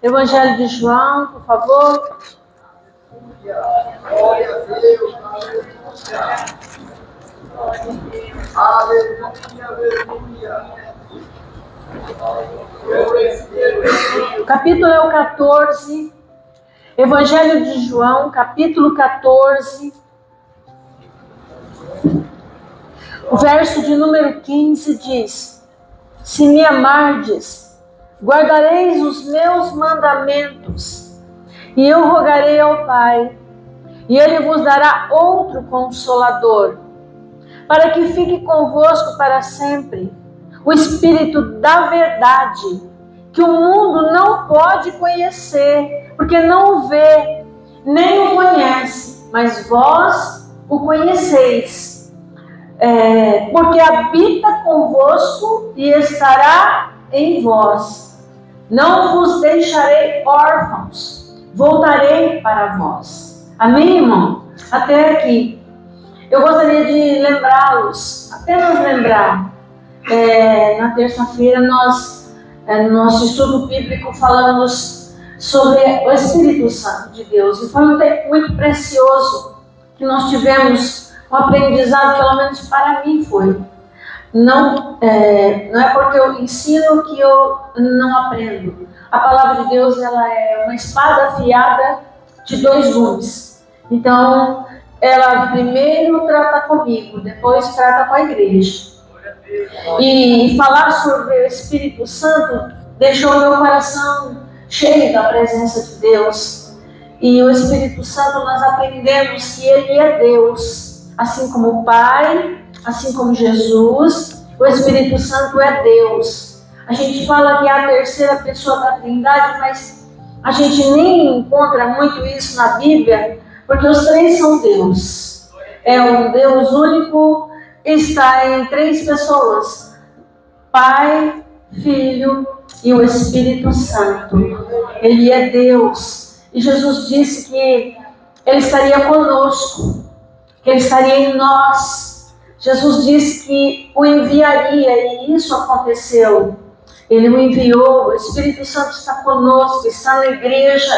Evangelho de João, por favor. Glória a Deus. Aleluia, aleluia. O capítulo é o 14. Evangelho de João, capítulo 14. O verso de número 15 diz: Se me amardes, guardareis os meus mandamentos, e eu rogarei ao Pai, e Ele vos dará outro Consolador, para que fique convosco para sempre, o Espírito da verdade, que o mundo não pode conhecer, porque não o vê, nem o conhece, mas vós o conheceis, porque habita convosco e estará em vós. Não vos deixarei órfãos, voltarei para vós. Amém, irmão? Até aqui. Eu gostaria de lembrá-los, apenas lembrar, na terça-feira nós, no nosso estudo bíblico, falamos sobre o Espírito Santo de Deus. E foi um tempo muito precioso que nós tivemos, um aprendizado, pelo menos para mim foi. Não é porque eu ensino que eu não aprendo. A palavra de Deus, ela é uma espada afiada de dois gumes. Então, ela primeiro trata comigo, depois trata com a igreja. E falar sobre o Espírito Santo deixou meu coração cheio da presença de Deus. E o Espírito Santo, nós aprendemos que Ele é Deus. Assim como o Pai, assim como Jesus, o Espírito Santo é Deus. A gente fala que é a terceira pessoa da Trindade, mas a gente nem encontra muito isso na Bíblia, porque os três são Deus. É um Deus único, está em três pessoas: Pai, Filho e o Espírito Santo. Ele é Deus. E Jesus disse que Ele estaria conosco, que Ele estaria em nós. Jesus disse que o enviaria, e isso aconteceu. Ele o enviou, o Espírito Santo está conosco, está na igreja.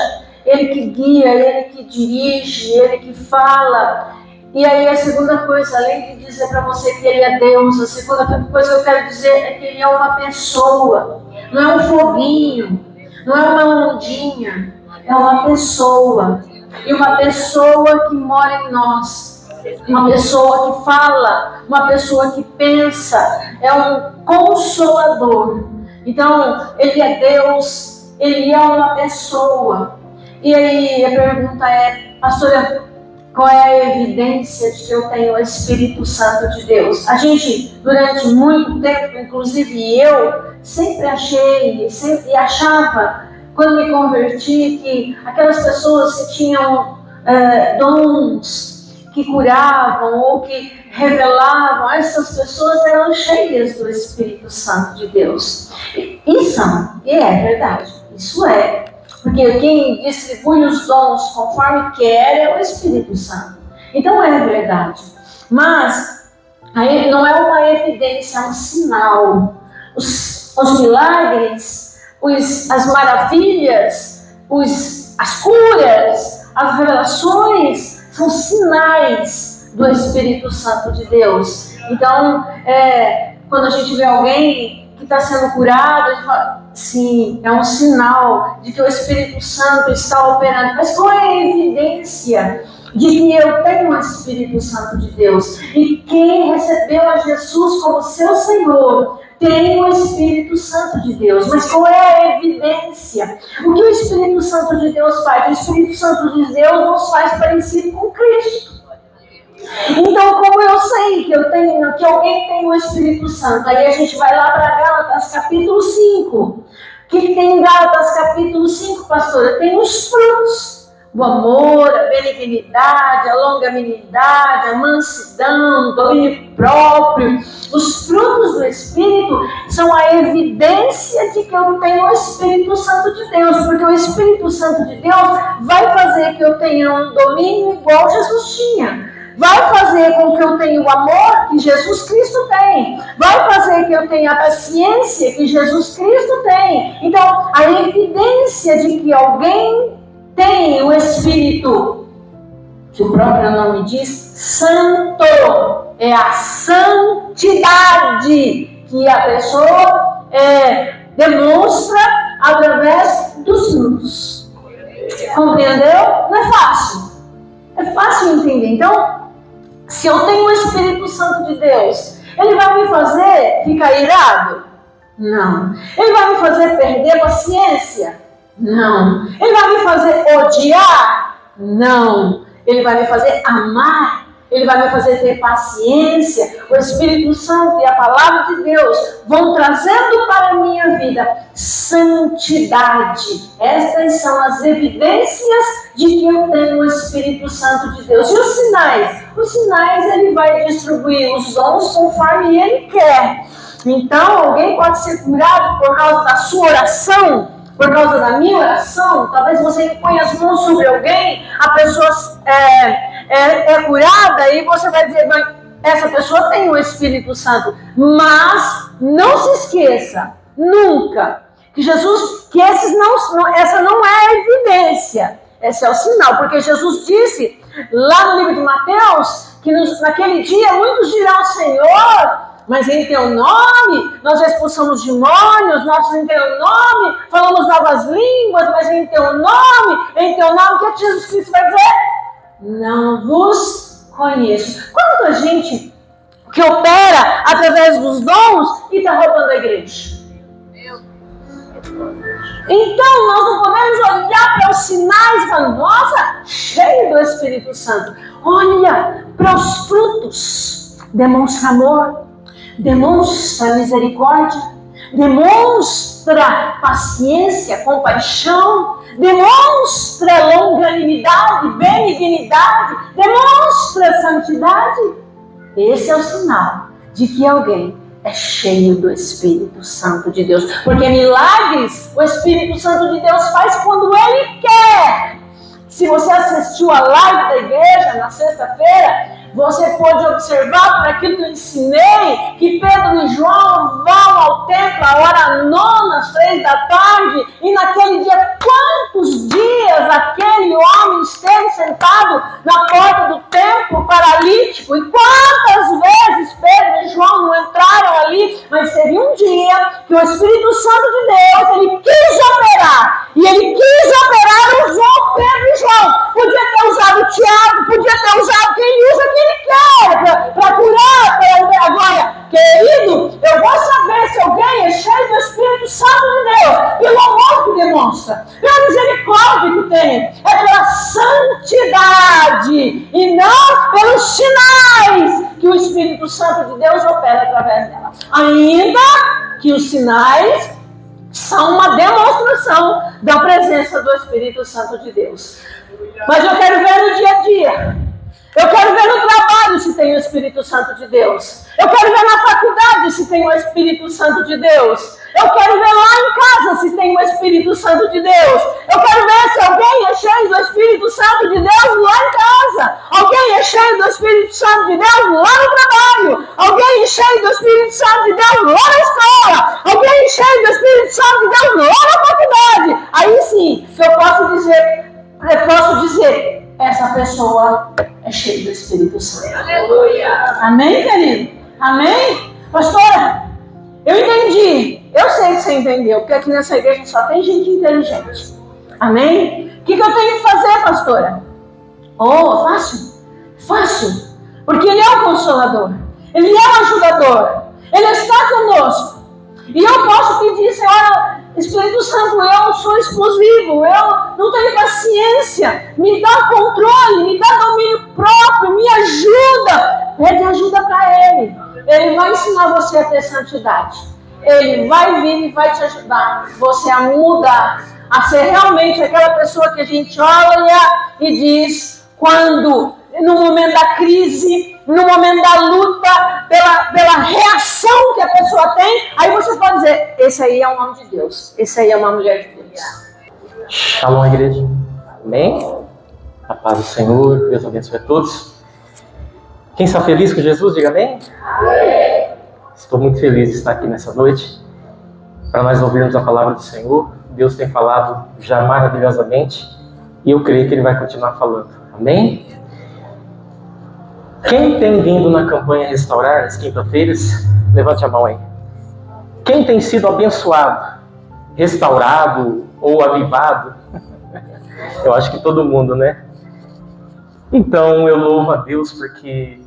Ele que guia, Ele que dirige, Ele que fala. E aí a segunda coisa, além de dizer para você que Ele é Deus, a segunda coisa que eu quero dizer é que Ele é uma pessoa. Não é um foguinho, não é uma ondinha, é uma pessoa. E uma pessoa que mora em nós. Uma pessoa que fala, uma pessoa que pensa, é um consolador. Então, Ele é Deus, Ele é uma pessoa. E aí a pergunta é: pastora, qual é a evidência de que eu tenho o Espírito Santo de Deus? A gente, durante muito tempo, inclusive eu, sempre achava, quando me converti, que aquelas pessoas que tinham dons, que curavam ou que revelavam, essas pessoas eram cheias do Espírito Santo de Deus. E são, e é verdade, isso é. Porque quem distribui os dons conforme quer é o Espírito Santo. Então é verdade. Mas aí não é uma evidência, é um sinal. Os milagres, as maravilhas, as curas, as revelações são sinais do Espírito Santo de Deus. Então, quando a gente vê alguém que está sendo curado, a gente fala: sim, é um sinal de que o Espírito Santo está operando. Mas qual é a evidência de que eu tenho o Espírito Santo de Deus? E quem recebeu a Jesus como seu Senhor tem o Espírito Santo de Deus. Mas qual é a evidência? O que o Espírito Santo de Deus faz? O Espírito Santo de Deus nos faz parecido com Cristo. Então, como eu sei que alguém tem o Espírito Santo? Aí a gente vai lá para Gálatas capítulo 5. O que tem em Gálatas capítulo 5, pastora? Tem os frutos: o amor, a benignidade, a longanimidade, a mansidão, o domínio próprio. Os frutos do Espírito são a evidência de que eu tenho o Espírito Santo de Deus, porque o Espírito Santo de Deus vai fazer que eu tenha um domínio igual Jesus tinha. vai fazer com que eu tenha o amor que Jesus Cristo tem, vai fazer que eu tenha a paciência que Jesus Cristo tem. Então, a evidência de que alguém tem o Espírito, que o próprio nome diz, santo, é a santidade que a pessoa demonstra através dos frutos. Compreendeu? Não é fácil. É fácil entender. Então, se eu tenho o Espírito Santo de Deus, ele vai me fazer ficar irado? Não. Ele vai me fazer perder a paciência? Não. Ele vai me fazer odiar? Não. Ele vai me fazer amar? Ele vai me fazer ter paciência. O Espírito Santo e a Palavra de Deus vão trazendo para a minha vida santidade. Estas são as evidências de que eu tenho o Espírito Santo de Deus. E os sinais? Os sinais ele vai distribuir os dons conforme ele quer. Então, alguém pode ser curado por causa da sua oração, por causa da minha oração. Talvez você põe as mãos sobre alguém, a pessoa é curada e você vai dizer, mas essa pessoa tem o Espírito Santo. Mas não se esqueça, nunca, que Jesus, que essa não é a evidência, esse é o sinal, porque Jesus disse lá no livro de Mateus, que naquele dia muitos dirão, Senhor, mas em teu nome nós expulsamos demônios, nós em teu nome falamos novas línguas, mas em teu nome, o que Jesus Cristo vai dizer? Não vos conheço. Quanta gente que opera através dos dons e está roubando a igreja. Então nós não podemos olhar para os sinais e falar, nossa, cheio do Espírito Santo. Olha para os frutos. Demonstra amor, demonstra misericórdia, demonstra paciência, compaixão, demonstra longanimidade, benignidade, demonstra santidade. Esse é o sinal de que alguém é cheio do Espírito Santo de Deus. Porque milagres o Espírito Santo de Deus faz quando Ele quer. Se você assistiu a live da igreja na sexta-feira, você pode observar por aquilo que eu ensinei, que Pedro e João vão ao templo a hora nona, às 3 da tarde, e naquele dia, quantos dias aquele homem esteve sentado na porta do templo, paralítico, e quantas vezes Pedro e João não entraram ali, mas teve um dia que o Espírito Santo de Deus, ele quis operar, e ele quis operar, usou Pedro e João. Podia ter usado o Tiago, podia ter usado quem usa, quem ele quer para curar. Agora, querido, eu vou saber se alguém é cheio do Espírito Santo de Deus, pelo amor que demonstra, pela misericórdia que tem, é pela santidade e não pelos sinais que o Espírito Santo de Deus opera através dela. Ainda que os sinais são uma demonstração da presença do Espírito Santo de Deus. Mas eu quero ver no dia a dia. Eu quero ver no trabalho se tem o Espírito Santo de Deus. Eu quero ver na faculdade se tem o Espírito Santo de Deus. Eu quero ver lá em casa se tem o Espírito Santo de Deus. Eu quero ver se alguém é cheio do Espírito Santo de Deus lá em casa. Alguém é cheio do Espírito Santo de Deus lá no trabalho. Alguém é cheio do Espírito Santo de Deus lá na escola. Alguém é cheio do Espírito Santo de Deus lá na faculdade. Aí sim, eu posso dizer, essa pessoa é cheia do Espírito Santo. Aleluia. Amém, querido? Amém? Pastora, eu entendi. Eu sei que você entendeu, porque aqui nessa igreja só tem gente inteligente. Amém? O que eu tenho que fazer, pastora? Oh, fácil. Fácil. Porque Ele é o Consolador. Ele é o ajudador. Ele está conosco. E eu posso pedir, Senhor, Espírito Santo, eu sou explosivo, eu não tenho paciência, me dá controle, me dá domínio próprio, me ajuda. Pede ajuda para Ele. Ele vai ensinar você a ter santidade. Ele vai vir e vai te ajudar você a mudar, a ser realmente aquela pessoa que a gente olha e diz, quando no momento da crise, no momento da luta, pela reação que a pessoa tem, aí você pode dizer, esse aí é um homem de Deus, esse aí é uma mulher de Deus. Shalom, igreja. Amém? A paz do Senhor, Deus abençoe a todos. Quem está feliz com Jesus, diga amém. Estou muito feliz de estar aqui nessa noite para nós ouvirmos a palavra do Senhor. Deus tem falado já maravilhosamente e eu creio que Ele vai continuar falando. Amém? Quem tem vindo na campanha Restaurar, nas quinta-feiras, levante a mão aí. Quem tem sido abençoado, restaurado ou avivado? Eu acho que todo mundo, né? Então eu louvo a Deus porque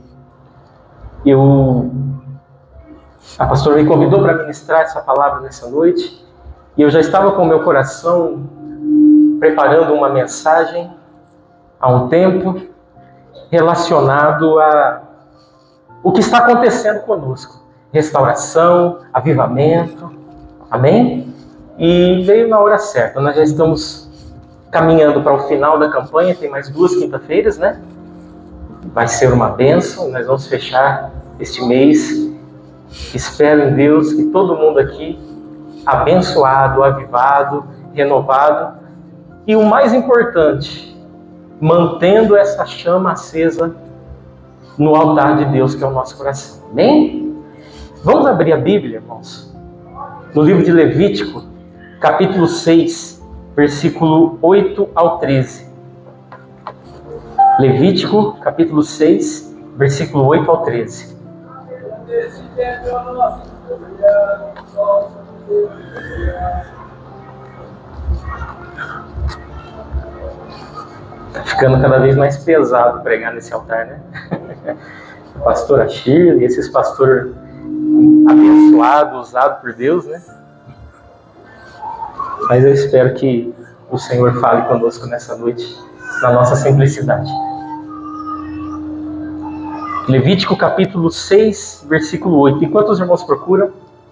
a pastora me convidou para ministrar essa palavra nessa noite e eu já estava com o meu coração preparando uma mensagem há um tempo relacionado a o que está acontecendo conosco. Restauração, avivamento, amém? E veio na hora certa. Nós já estamos caminhando para o final da campanha, tem mais 2 quinta-feiras, né? Vai ser uma bênção, nós vamos fechar este mês. Espero em Deus que todo mundo aqui abençoado, avivado, renovado e o mais importante, mantendo essa chama acesa no altar de Deus que é o nosso coração. Amém? Vamos abrir a Bíblia, irmãos, no livro de Levítico, capítulo 6, versículo 8 ao 13. Levítico, capítulo 6, versículo 8 ao 13. Está ficando cada vez mais pesado pregar nesse altar, né? A pastora Shirley, esses pastores abençoados, usados por Deus, né? Mas eu espero que o Senhor fale conosco nessa noite, na nossa simplicidade. Levítico capítulo 6, versículo 8. Enquanto os irmãos procuram,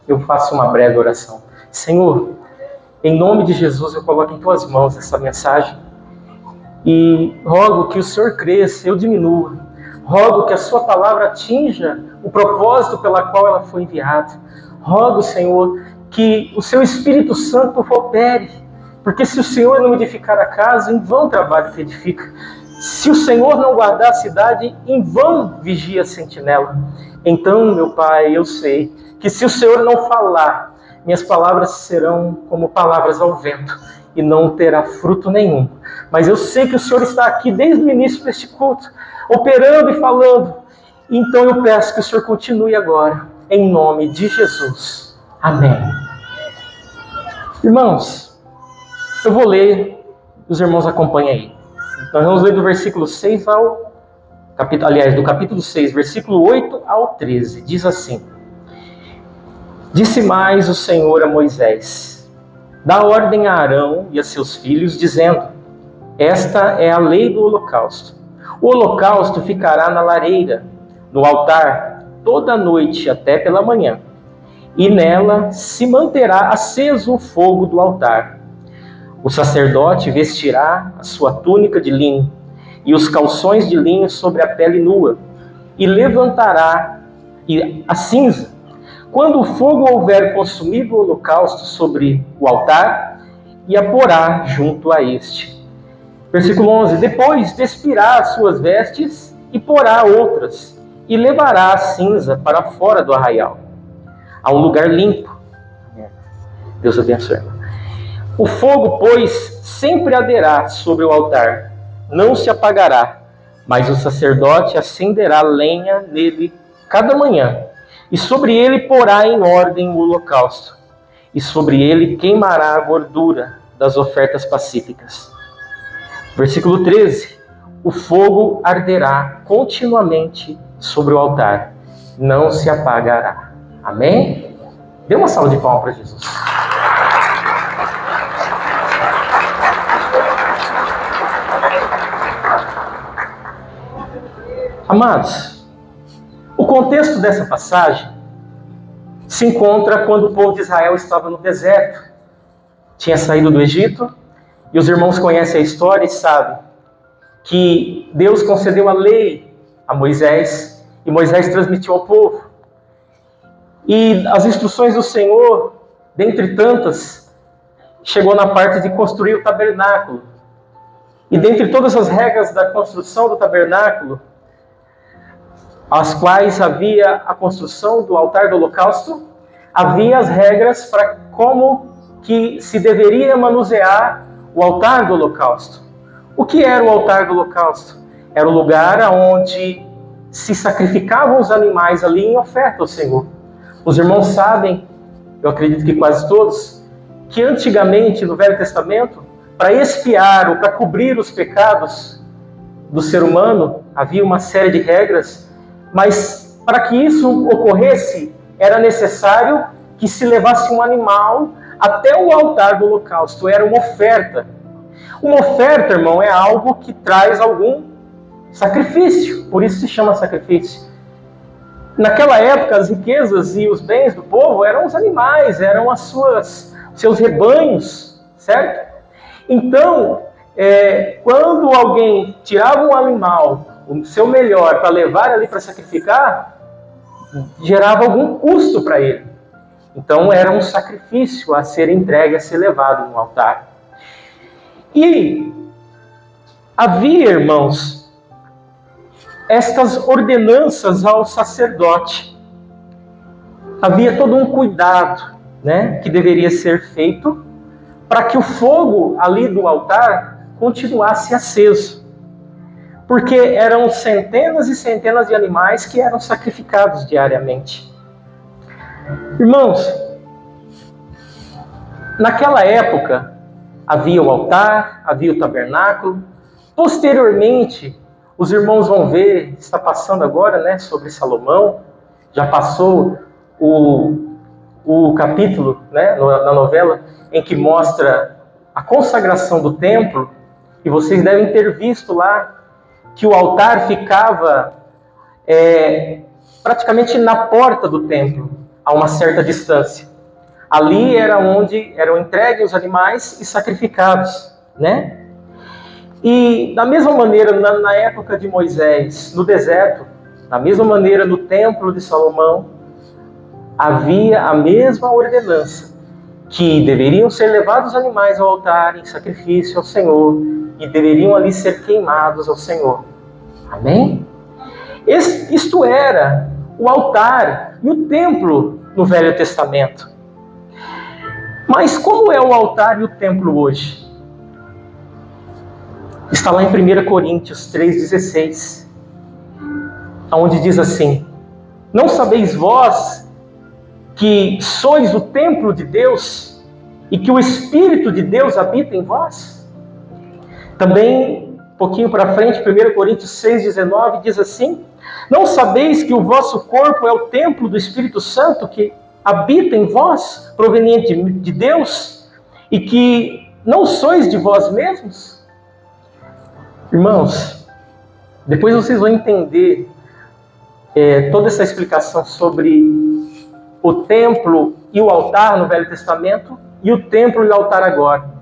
eu faço uma breve oração. Senhor, em nome de Jesus, eu coloco em Tuas mãos essa mensagem e rogo que o Senhor cresça, eu diminua. Rogo que a Sua palavra atinja o propósito pela qual ela foi enviada. Rogo, Senhor, que o Seu Espírito Santo opere, porque se o Senhor não edificar a casa, em vão trabalho que edifica. Se o Senhor não guardar a cidade, em vão vigia a sentinela. Então, meu Pai, eu sei que se o Senhor não falar, minhas palavras serão como palavras ao vento e não terá fruto nenhum. Mas eu sei que o Senhor está aqui desde o início deste culto, operando e falando. Então eu peço que o Senhor continue agora, em nome de Jesus. Amém. Irmãos, eu vou ler, os irmãos acompanhem aí. Nós vamos ler do versículo 6 ao... do capítulo 6, versículo 8 ao 13. Diz assim: Disse mais o Senhor a Moisés: Dá ordem a Arão e a seus filhos, dizendo: Esta é a lei do holocausto. O holocausto ficará na lareira, no altar, toda a noite até pela manhã, e nela se manterá aceso o fogo do altar. O sacerdote vestirá a sua túnica de linho e os calções de linho sobre a pele nua, e levantará a cinza. Quando o fogo houver consumido o holocausto sobre o altar, e a porá junto a este. Versículo 11. Depois despirá as suas vestes e porá outras, e levará a cinza para fora do arraial, a um lugar limpo. Deus abençoe. O fogo, pois, sempre arderá sobre o altar, não se apagará, mas o sacerdote acenderá lenha nele cada manhã, e sobre ele porá em ordem o holocausto, e sobre ele queimará a gordura das ofertas pacíficas. Versículo 13. O fogo arderá continuamente sobre o altar, não se apagará. Amém? Dê uma salva de palmas para Jesus. Amados, o contexto dessa passagem se encontra quando o povo de Israel estava no deserto. Tinha saído do Egito, e os irmãos conhecem a história e sabem que Deus concedeu a lei a Moisés, e Moisés transmitiu ao povo. E as instruções do Senhor, dentre tantas, chegou na parte de construir o tabernáculo. E dentre todas as regras da construção do tabernáculo, as quais havia a construção do altar do holocausto, havia as regras para como que se deveria manusear o altar do holocausto. O que era o altar do holocausto? Era o lugar onde se sacrificavam os animais ali em oferta ao Senhor. Os irmãos sabem, eu acredito que quase todos, que antigamente no Velho Testamento, para expiar ou para cobrir os pecados do ser humano, havia uma série de regras, mas para que isso ocorresse, era necessário que se levasse um animal até o altar do holocausto. Era uma oferta. Uma oferta, irmão, é algo que traz algum sacrifício, por isso se chama sacrifício. Naquela época, as riquezas e os bens do povo eram os animais, eram seus rebanhos, certo? Então, quando alguém tirava um animal, o seu melhor, para levar ali para sacrificar, gerava algum custo para ele. Então, era um sacrifício a ser entregue, a ser levado no altar. E havia, irmãos, estas ordenanças ao sacerdote. Havia todo um cuidado, né, que deveria ser feito para que o fogo ali do altar continuasse aceso. Porque eram centenas e centenas de animais que eram sacrificados diariamente. Irmãos, naquela época havia o altar, havia o tabernáculo. Posteriormente, os irmãos vão ver, está passando agora, né, sobre Salomão, já passou o capítulo, né, na novela, em que mostra a consagração do templo, e vocês devem ter visto lá que o altar ficava praticamente na porta do templo, a uma certa distância. Ali era onde eram entregues os animais e sacrificados, né? E da mesma maneira, na época de Moisés, no deserto, da mesma maneira no templo de Salomão, havia a mesma ordenança, que deveriam ser levados os animais ao altar em sacrifício ao Senhor, e deveriam ali ser queimados ao Senhor. Amém? Isto era o altar e o templo no Velho Testamento. Mas como é o altar e o templo hoje? Está lá em 1 Coríntios 3,16, onde diz assim: não sabeis vós que sois o templo de Deus e que o Espírito de Deus habita em vós? Também, um pouquinho para frente, 1 Coríntios 6,19 diz assim: não sabeis que o vosso corpo é o templo do Espírito Santo que habita em vós, proveniente de Deus, e que não sois de vós mesmos? Irmãos, depois vocês vão entender toda essa explicação sobre o templo e o altar no Velho Testamento e o templo e o altar agora.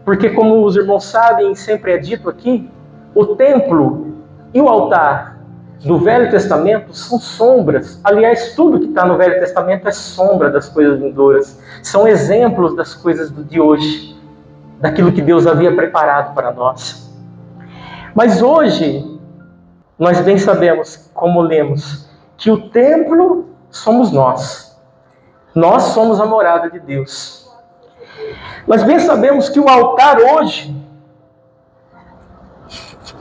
Porque, como os irmãos sabem, sempre é dito aqui, o templo e o altar do Velho Testamento são sombras. Aliás, tudo que está no Velho Testamento é sombra das coisas vindouras. São exemplos das coisas de hoje, daquilo que Deus havia preparado para nós. Mas hoje, nós bem sabemos, como lemos, que o templo somos nós. Nós somos a morada de Deus. Nós bem sabemos que o altar hoje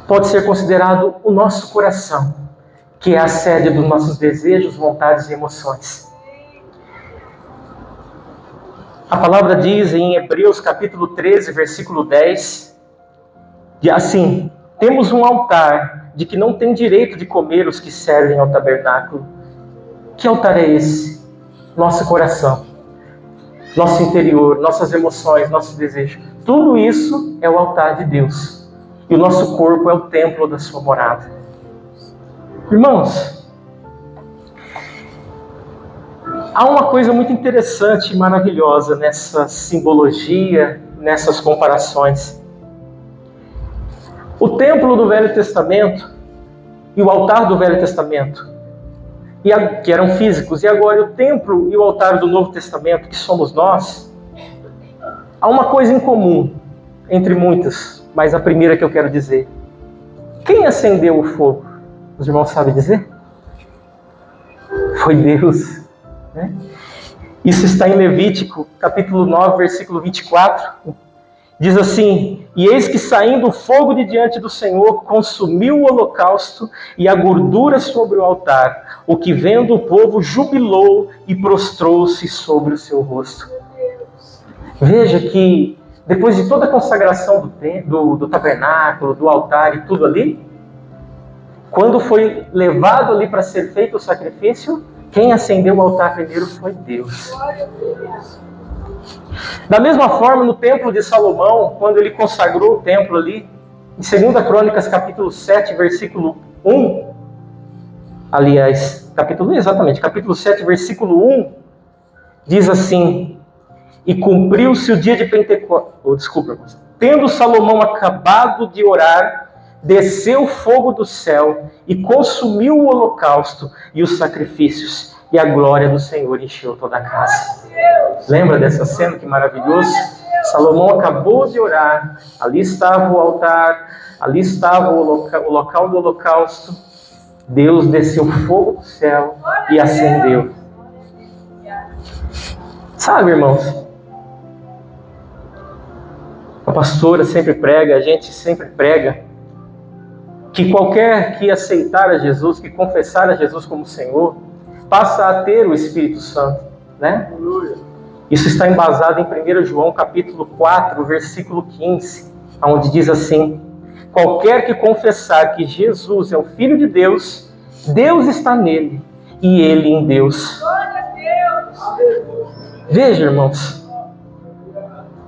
pode ser considerado o nosso coração, que é a sede dos nossos desejos, vontades e emoções. A palavra diz em Hebreus capítulo 13, versículo 10, assim: temos um altar de que não tem direito de comer os que servem ao tabernáculo. Que altar é esse? Nosso coração, nosso interior, nossas emoções, nossos desejos. Tudo isso é o altar de Deus. E o nosso corpo é o templo da sua morada. Irmãos, há uma coisa muito interessante e maravilhosa nessa simbologia, nessas comparações. O templo do Velho Testamento e o altar do Velho Testamento, que eram físicos, e agora o templo e o altar do Novo Testamento, que somos nós, há uma coisa em comum, entre muitas, mas a primeira que eu quero dizer: quem acendeu o fogo? Os irmãos sabem dizer? Foi Deus, né? Isso está em Levítico, capítulo 9, versículo 24. Diz assim: e eis que saindo o fogo de diante do Senhor, consumiu o holocausto e a gordura sobre o altar, o que vendo o povo jubilou e prostrou-se sobre o seu rosto. Veja que depois de toda a consagração do tabernáculo, do altar e tudo ali, quando foi levado ali para ser feito o sacrifício, quem acendeu o altar primeiro foi Deus. Da mesma forma, no templo de Salomão, quando ele consagrou o templo ali, em 2 Crônicas, capítulo 7, versículo 1, aliás, capítulo 7, versículo 1, diz assim: e cumpriu-se o dia de Pentecostes, tendo Salomão acabado de orar, desceu fogo do céu e consumiu o holocausto e os sacrifícios, e a glória do Senhor encheu toda a casa. Lembra dessa cena? Que maravilhoso! Salomão acabou de orar, ali estava o altar, ali estava o local do holocausto. Deus desceu fogo do céu e acendeu. Sabe, irmãos, a pastora sempre prega, a gente sempre prega, que qualquer que aceitar a Jesus, que confessar a Jesus como Senhor, passa a ter o Espírito Santo, né? Isso está embasado em 1 João capítulo 4, versículo 15, onde diz assim: qualquer que confessar que Jesus é o Filho de Deus, Deus está nele e ele em Deus. Veja, irmãos,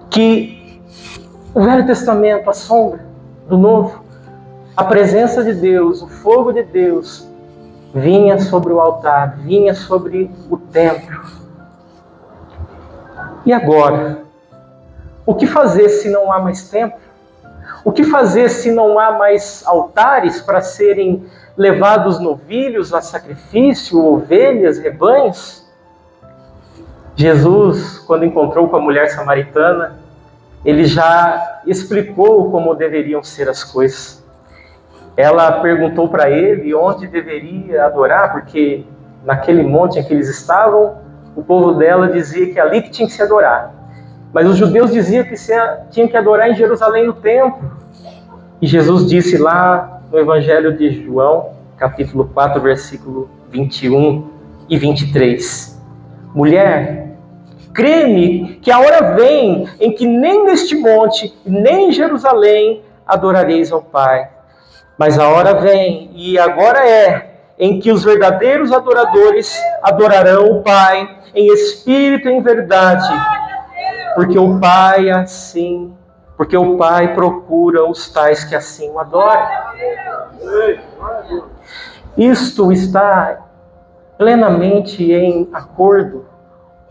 que o Velho Testamento, a sombra do Novo, a presença de Deus, o fogo de Deus, vinha sobre o altar, vinha sobre o templo. E agora? O que fazer se não há mais templo? O que fazer se não há mais altares para serem levados novilhos a sacrifício, ovelhas, rebanhos? Jesus, quando encontrou com a mulher samaritana, ele já explicou como deveriam ser as coisas. Ela perguntou para ele onde deveria adorar, porque naquele monte em que eles estavam, o povo dela dizia que é ali que tinha que se adorar. Mas os judeus diziam que tinha que adorar em Jerusalém, no templo. E Jesus disse lá no Evangelho de João, capítulo 4, versículo 21 e 23. Mulher, crê-me que a hora vem em que nem neste monte, nem em Jerusalém adorareis ao Pai. Mas a hora vem, e agora é, em que os verdadeiros adoradores adorarão o Pai em espírito e em verdade. Porque o Pai procura os tais que assim o adorem. Isto está plenamente em acordo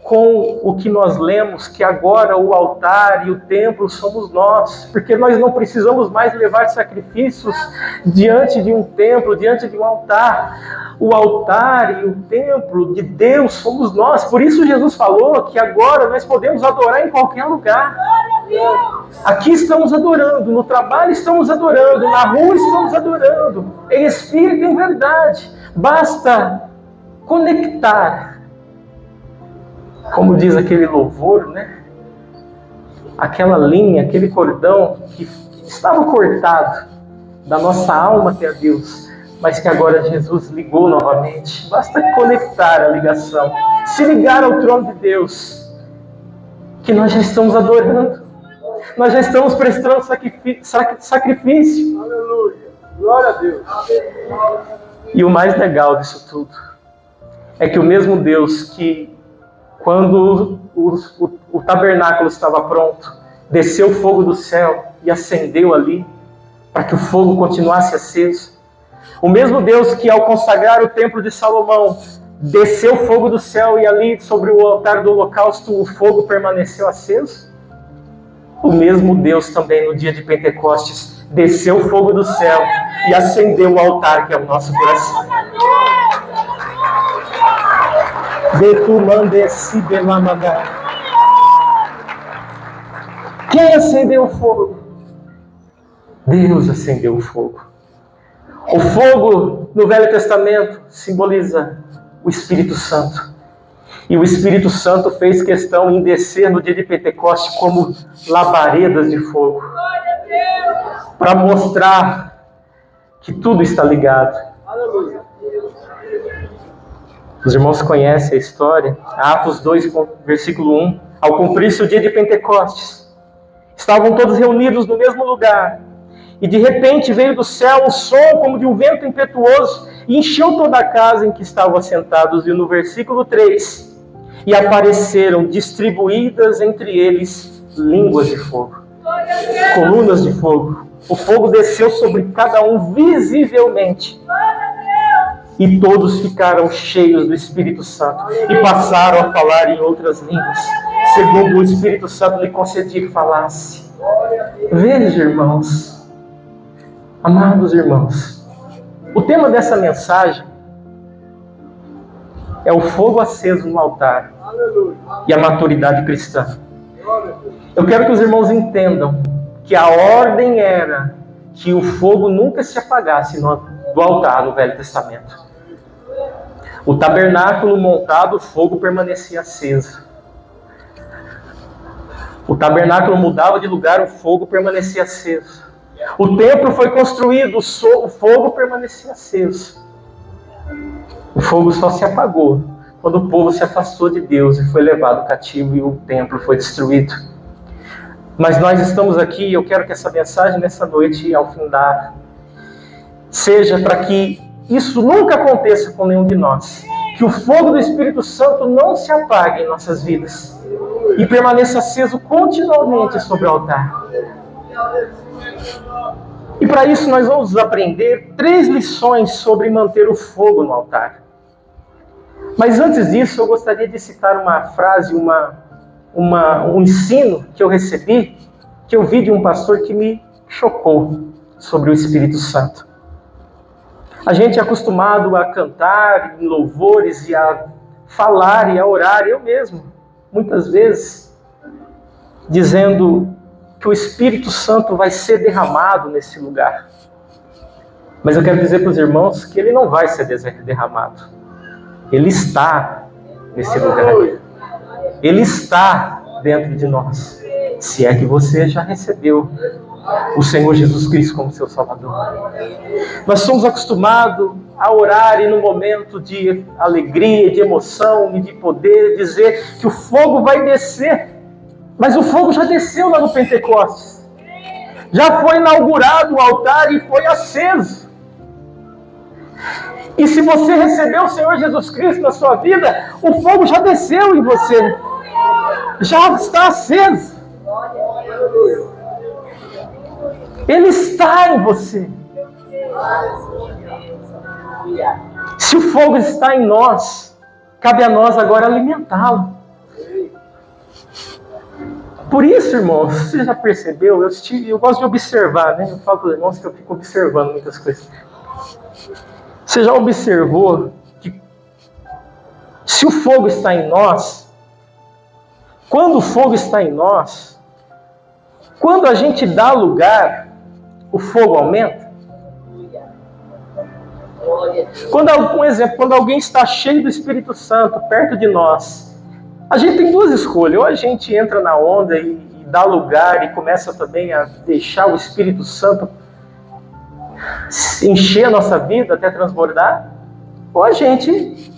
com o que nós lemos, que agora o altar e o templo somos nós, porque nós não precisamos mais levar sacrifícios diante de um templo, diante de um altar. O altar e o templo de Deus somos nós. Por isso Jesus falou que agora nós podemos adorar em qualquer lugar. Aqui estamos adorando, no trabalho estamos adorando, na rua estamos adorando, em espírito e em verdade. Basta conectar, como diz aquele louvor, né? Aquela linha, aquele cordão que estava cortado da nossa alma até a Deus, mas que agora Jesus ligou novamente. Basta conectar a ligação, se ligar ao trono de Deus, que nós já estamos adorando, nós já estamos prestando sacrifício. Aleluia, glória a Deus. E o mais legal disso tudo é que o mesmo Deus que, quando o tabernáculo estava pronto, desceu o fogo do céu e acendeu ali, para que o fogo continuasse aceso. O mesmo Deus que, ao consagrar o templo de Salomão, desceu o fogo do céu e ali, sobre o altar do holocausto, o fogo permaneceu aceso. O mesmo Deus também, no dia de Pentecostes, desceu o fogo do céu e acendeu o altar, que é o nosso coração. Quem acendeu o fogo? Deus acendeu o fogo. O fogo no Velho Testamento simboliza o Espírito Santo. E o Espírito Santo fez questão em descer no dia de Pentecoste como labaredas de fogo, para mostrar que tudo está ligado. Os irmãos conhecem a história. Atos 2, versículo 1. Ao cumprir-se o dia de Pentecostes, estavam todos reunidos no mesmo lugar. E de repente veio do céu um som como de um vento impetuoso e encheu toda a casa em que estavam assentados. E no versículo 3, e apareceram distribuídas entre eles línguas de fogo, colunas de fogo. O fogo desceu sobre cada um visivelmente. E todos ficaram cheios do Espírito Santo e passaram a falar em outras línguas, segundo o Espírito Santo lhe concedia que falasse. Veja, irmãos, amados irmãos, o tema dessa mensagem é o fogo aceso no altar e a maturidade cristã. Eu quero que os irmãos entendam que a ordem era que o fogo nunca se apagasse do altar no Velho Testamento. O tabernáculo montado, o fogo permanecia aceso. O tabernáculo mudava de lugar, o fogo permanecia aceso. O templo foi construído, o fogo permanecia aceso. O fogo só se apagou quando o povo se afastou de Deus e foi levado cativo e o templo foi destruído. Mas nós estamos aqui e eu quero que essa mensagem nessa noite, ao findar, seja para que isso nunca aconteça com nenhum de nós. Que o fogo do Espírito Santo não se apague em nossas vidas e permaneça aceso continuamente sobre o altar. E para isso nós vamos aprender 3 lições sobre manter o fogo no altar. Mas antes disso, eu gostaria de citar uma frase, um ensino que eu recebi, que eu vi de um pastor que me chocou sobre o Espírito Santo. A gente é acostumado a cantar em louvores e a falar e a orar, eu mesmo, muitas vezes, dizendo que o Espírito Santo vai ser derramado nesse lugar. Mas eu quero dizer para os irmãos que ele não vai ser derramado. Ele está nesse lugar. Ele está dentro de nós. Se é que você já recebeu o Senhor Jesus Cristo como seu Salvador. Nós somos acostumados a orar e no momento de alegria, de emoção e de poder dizer que o fogo vai descer. Mas o fogo já desceu lá no Pentecostes. Já foi inaugurado o altar e foi aceso. E se você recebeu o Senhor Jesus Cristo na sua vida, o fogo já desceu em você. Já está aceso. Ele está em você. Se o fogo está em nós, cabe a nós agora alimentá-lo. Por isso, irmãos, você já percebeu? Eu gosto de observar, né? Eu falo para os irmãos que eu fico observando muitas coisas. Você já observou que se o fogo está em nós, quando o fogo está em nós, quando a gente dá lugar, o fogo aumenta? Um exemplo, quando alguém está cheio do Espírito Santo perto de nós, a gente tem 2 escolhas. Ou a gente entra na onda e dá lugar e começa também a deixar o Espírito Santo encher a nossa vida até transbordar, ou a gente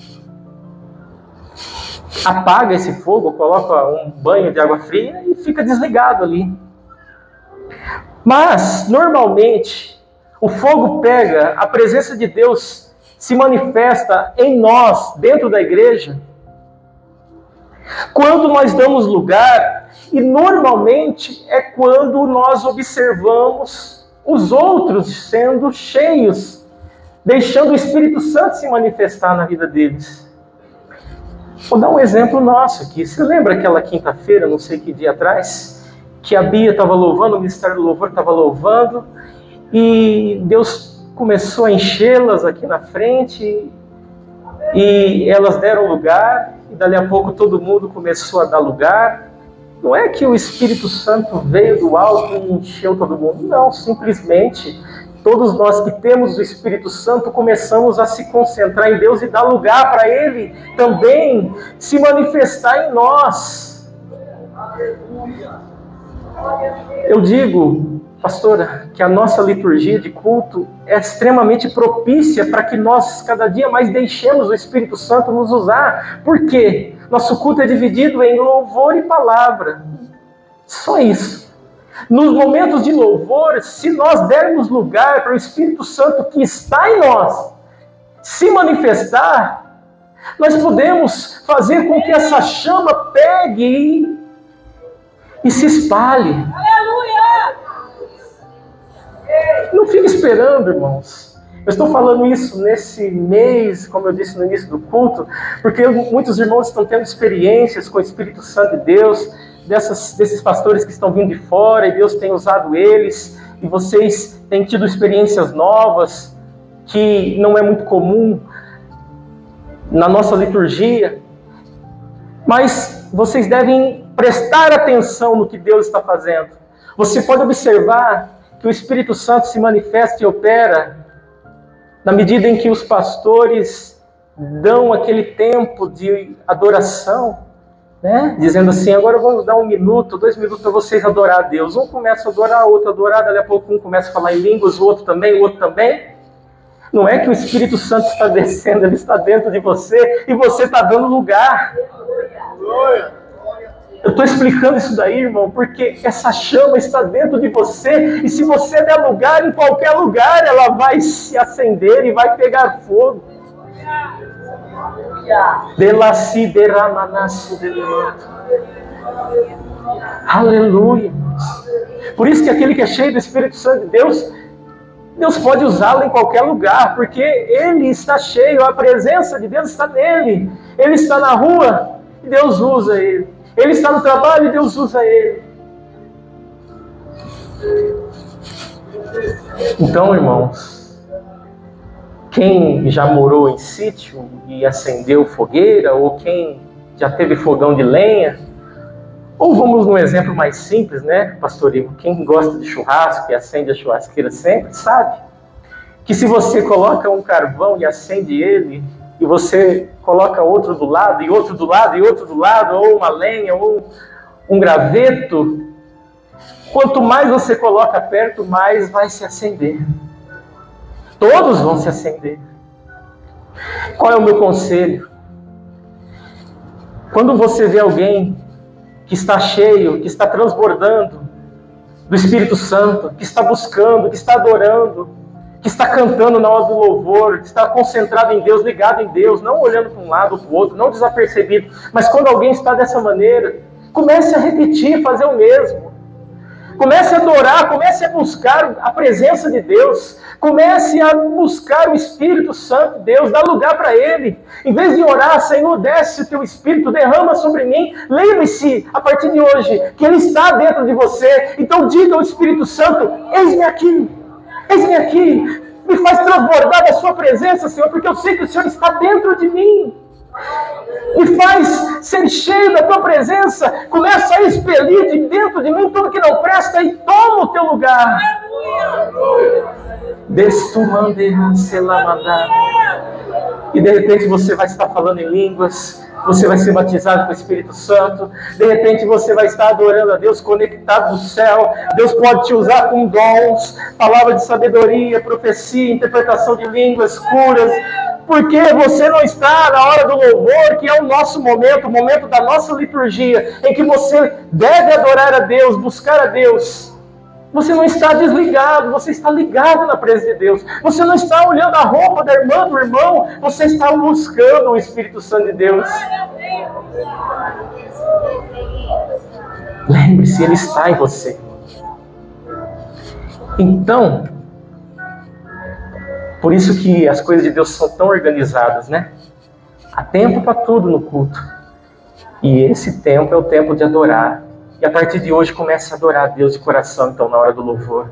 apaga esse fogo, coloca um banho de água fria e fica desligado ali. Mas, normalmente, o fogo pega, a presença de Deus se manifesta em nós, dentro da igreja, quando nós damos lugar, e normalmente é quando nós observamos os outros sendo cheios, deixando o Espírito Santo se manifestar na vida deles. Vou dar um exemplo nosso aqui. Você lembra aquela quinta-feira, não sei que dia atrás, que a Bia estava louvando, o Ministério do Louvor estava louvando, e Deus começou a enchê-las aqui na frente, e elas deram lugar, e dali a pouco todo mundo começou a dar lugar. Não é que o Espírito Santo veio do alto e encheu todo mundo, não, simplesmente todos nós que temos o Espírito Santo começamos a se concentrar em Deus e dar lugar para Ele também se manifestar em nós. Eu digo, pastora, que a nossa liturgia de culto é extremamente propícia para que nós cada dia mais deixemos o Espírito Santo nos usar. Por quê? Nosso culto é dividido em louvor e palavra. Só isso. Nos momentos de louvor, se nós dermos lugar para o Espírito Santo que está em nós se manifestar, nós podemos fazer com que essa chama pegue e se espalhe. Aleluia! Não fique esperando, irmãos. Eu estou falando isso nesse mês, como eu disse no início do culto, porque muitos irmãos estão tendo experiências com o Espírito Santo de Deus, desses pastores que estão vindo de fora, e Deus tem usado eles, e vocês têm tido experiências novas, que não é muito comum na nossa liturgia, mas vocês devem prestar atenção no que Deus está fazendo. Você pode observar que o Espírito Santo se manifesta e opera na medida em que os pastores dão aquele tempo de adoração, né? Dizendo assim, agora vamos dar 1 minuto, 2 minutos para vocês adorar a Deus. Um começa a adorar, o outro a adorar, daqui a pouco um começa a falar em línguas, o outro também. Não é que o Espírito Santo está descendo, ele está dentro de você e você está dando lugar. Eu estou explicando isso daí, irmão, porque essa chama está dentro de você e se você der lugar, em qualquer lugar, ela vai se acender e vai pegar fogo. Aleluia. Por isso que aquele que é cheio do Espírito Santo de Deus, Deus pode usá-lo em qualquer lugar, porque ele está cheio, a presença de Deus está nele. Ele está na rua e Deus usa ele. Ele está no trabalho e Deus usa ele. Então, irmãos, quem já morou em sítio e acendeu fogueira, ou quem já teve fogão de lenha, ou vamos num exemplo mais simples, né, pastor Ivo? Quem gosta de churrasco e acende a churrasqueira sempre, sabe que se você coloca um carvão e acende ele, e você coloca outro do lado, e outro do lado, e outro do lado, ou uma lenha, ou um graveto, quanto mais você coloca perto, mais vai se acender. Todos vão se acender. Qual é o meu conselho? Quando você vê alguém que está cheio, que está transbordando do Espírito Santo, que está buscando, que está adorando, que está cantando na hora do louvor, que está concentrado em Deus, ligado em Deus, não olhando para um lado ou para o outro, não desapercebido, mas quando alguém está dessa maneira, comece a repetir, fazer o mesmo. Comece a adorar, comece a buscar a presença de Deus, comece a buscar o Espírito Santo de Deus, dá lugar para Ele. Em vez de orar, Senhor, desce o Teu Espírito, derrama sobre mim, lembre-se, a partir de hoje, que Ele está dentro de você. Então diga ao Espírito Santo, eis-me aqui, me faz transbordar da Sua presença, Senhor, porque eu sei que o Senhor está dentro de mim. Me faz ser cheio da Tua presença, começa a expelir de dentro de mim tudo que não presta e toma o Teu lugar. E de repente você vai estar falando em línguas, você vai ser batizado com o Espírito Santo, de repente você vai estar adorando a Deus conectado do céu. Deus pode te usar com dons, palavra de sabedoria, profecia, interpretação de línguas, curas, porque você não está na hora do louvor, que é o nosso momento, o momento da nossa liturgia, em que você deve adorar a Deus, buscar a Deus. Você não está desligado, você está ligado na presença de Deus. Você não está olhando a roupa da irmã, do irmão, você está buscando o Espírito Santo de Deus. Lembre-se, Ele está em você. Então, por isso que as coisas de Deus são tão organizadas, né? Há tempo para tudo no culto. E esse tempo é o tempo de adorar. E a partir de hoje comece a adorar a Deus de coração, então, na hora do louvor.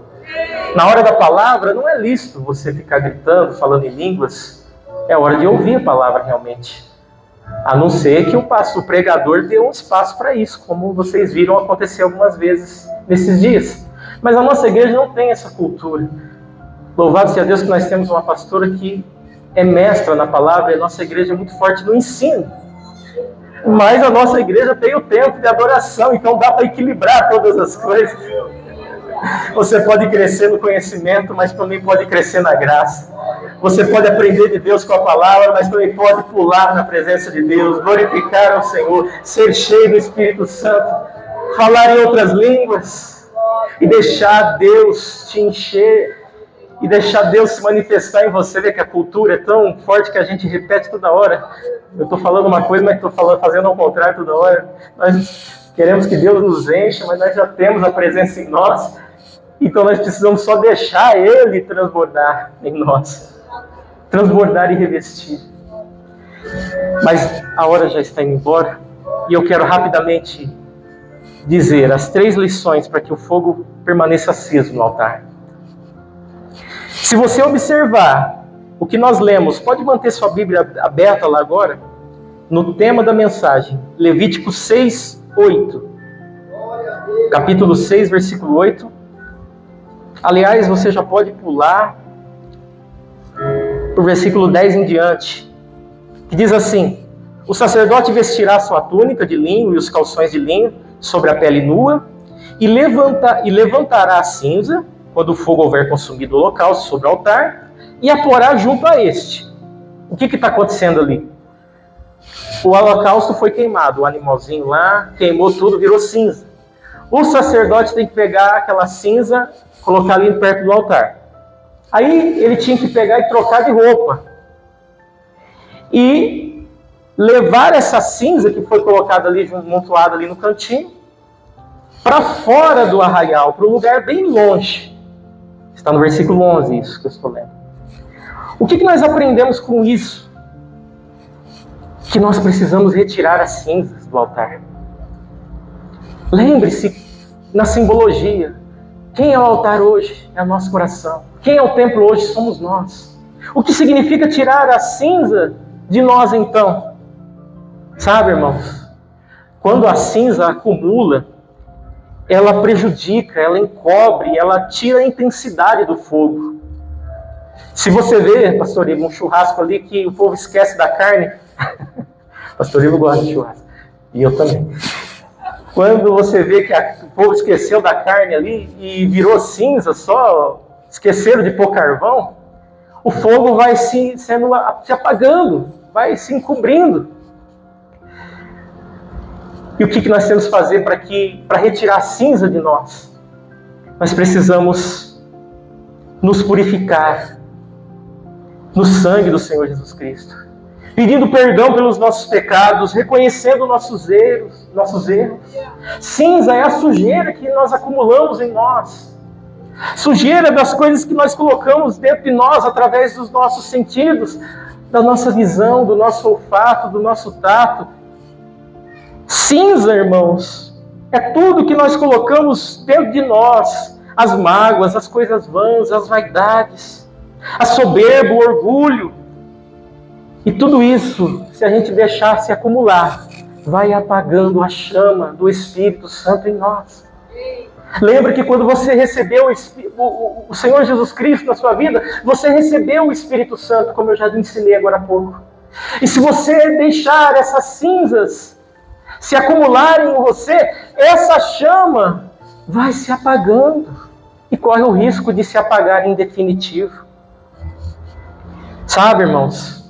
Na hora da palavra, não é lícito você ficar gritando, falando em línguas. É hora de ouvir a palavra realmente. A não ser que o pregador dê um espaço para isso, como vocês viram acontecer algumas vezes nesses dias. Mas a nossa igreja não tem essa cultura. Louvado seja Deus que nós temos uma pastora que é mestra na palavra, e a nossa igreja é muito forte no ensino. Mas a nossa igreja tem o tempo de adoração, então dá para equilibrar todas as coisas. Você pode crescer no conhecimento, mas também pode crescer na graça. Você pode aprender de Deus com a palavra, mas também pode pular na presença de Deus, glorificar ao Senhor, ser cheio do Espírito Santo, falar em outras línguas e deixar Deus te encher e deixar Deus se manifestar em você. Vê que a cultura é tão forte que a gente repete toda hora. Eu estou falando uma coisa, mas estou fazendo ao contrário toda hora. Nós queremos que Deus nos encha, mas nós já temos a presença em nós. Então nós precisamos só deixar Ele transbordar em nós. Transbordar e revestir. Mas a hora já está indo embora. E eu quero rapidamente dizer as 3 lições para que o fogo permaneça aceso no altar. Se você observar o que nós lemos, pode manter sua Bíblia aberta lá agora, no tema da mensagem, Levítico 6, 8. Capítulo 6, versículo 8. Aliás, você já pode pular para o versículo 10 em diante, que diz assim: o sacerdote vestirá sua túnica de linho e os calções de linho sobre a pele nua, e levantará a cinza, quando o fogo houver consumido o holocausto sobre o altar, e a porá junto a este. O que está acontecendo ali? O holocausto foi queimado, o animalzinho lá queimou tudo, virou cinza. O sacerdote tem que pegar aquela cinza, colocar ali perto do altar. Aí ele tinha que pegar e trocar de roupa. E levar essa cinza que foi colocada ali, amontoada ali no cantinho, para fora do arraial, para um lugar bem longe. Está no versículo 11 isso que eu estou lendo. O que nós aprendemos com isso? Que nós precisamos retirar as cinzas do altar. Lembre-se, na simbologia, quem é o altar hoje? É o nosso coração. Quem é o templo hoje? Somos nós. O que significa tirar a cinza de nós então? Sabe, irmãos? Quando a cinza acumula, ela prejudica, ela encobre, ela tira a intensidade do fogo. Se você vê, pastor Ivo, um churrasco ali que o povo esquece da carne. Pastor Ivo gosta de churrasco. E eu também. Quando você vê que o povo esqueceu da carne ali e virou cinza, só esqueceram de pôr carvão, o fogo vai se apagando, vai se encobrindo. E o que nós temos que fazer para retirar a cinza de nós? Nós precisamos nos purificar no sangue do Senhor Jesus Cristo, pedindo perdão pelos nossos pecados, reconhecendo nossos erros. Cinza é a sujeira que nós acumulamos em nós. Sujeira das coisas que nós colocamos dentro de nós através dos nossos sentidos, da nossa visão, do nosso olfato, do nosso tato. Cinza, irmãos, é tudo que nós colocamos dentro de nós. As mágoas, as coisas vãs, as vaidades, a soberba, o orgulho. E tudo isso, se a gente deixar se acumular, vai apagando a chama do Espírito Santo em nós. Lembra que quando você recebeu o Senhor Jesus Cristo na sua vida, você recebeu o Espírito Santo, como eu já ensinei agora há pouco. E se você deixar essas cinzas se acumularem em você, essa chama vai se apagando e corre o risco de se apagar em definitivo. Sabe, irmãos,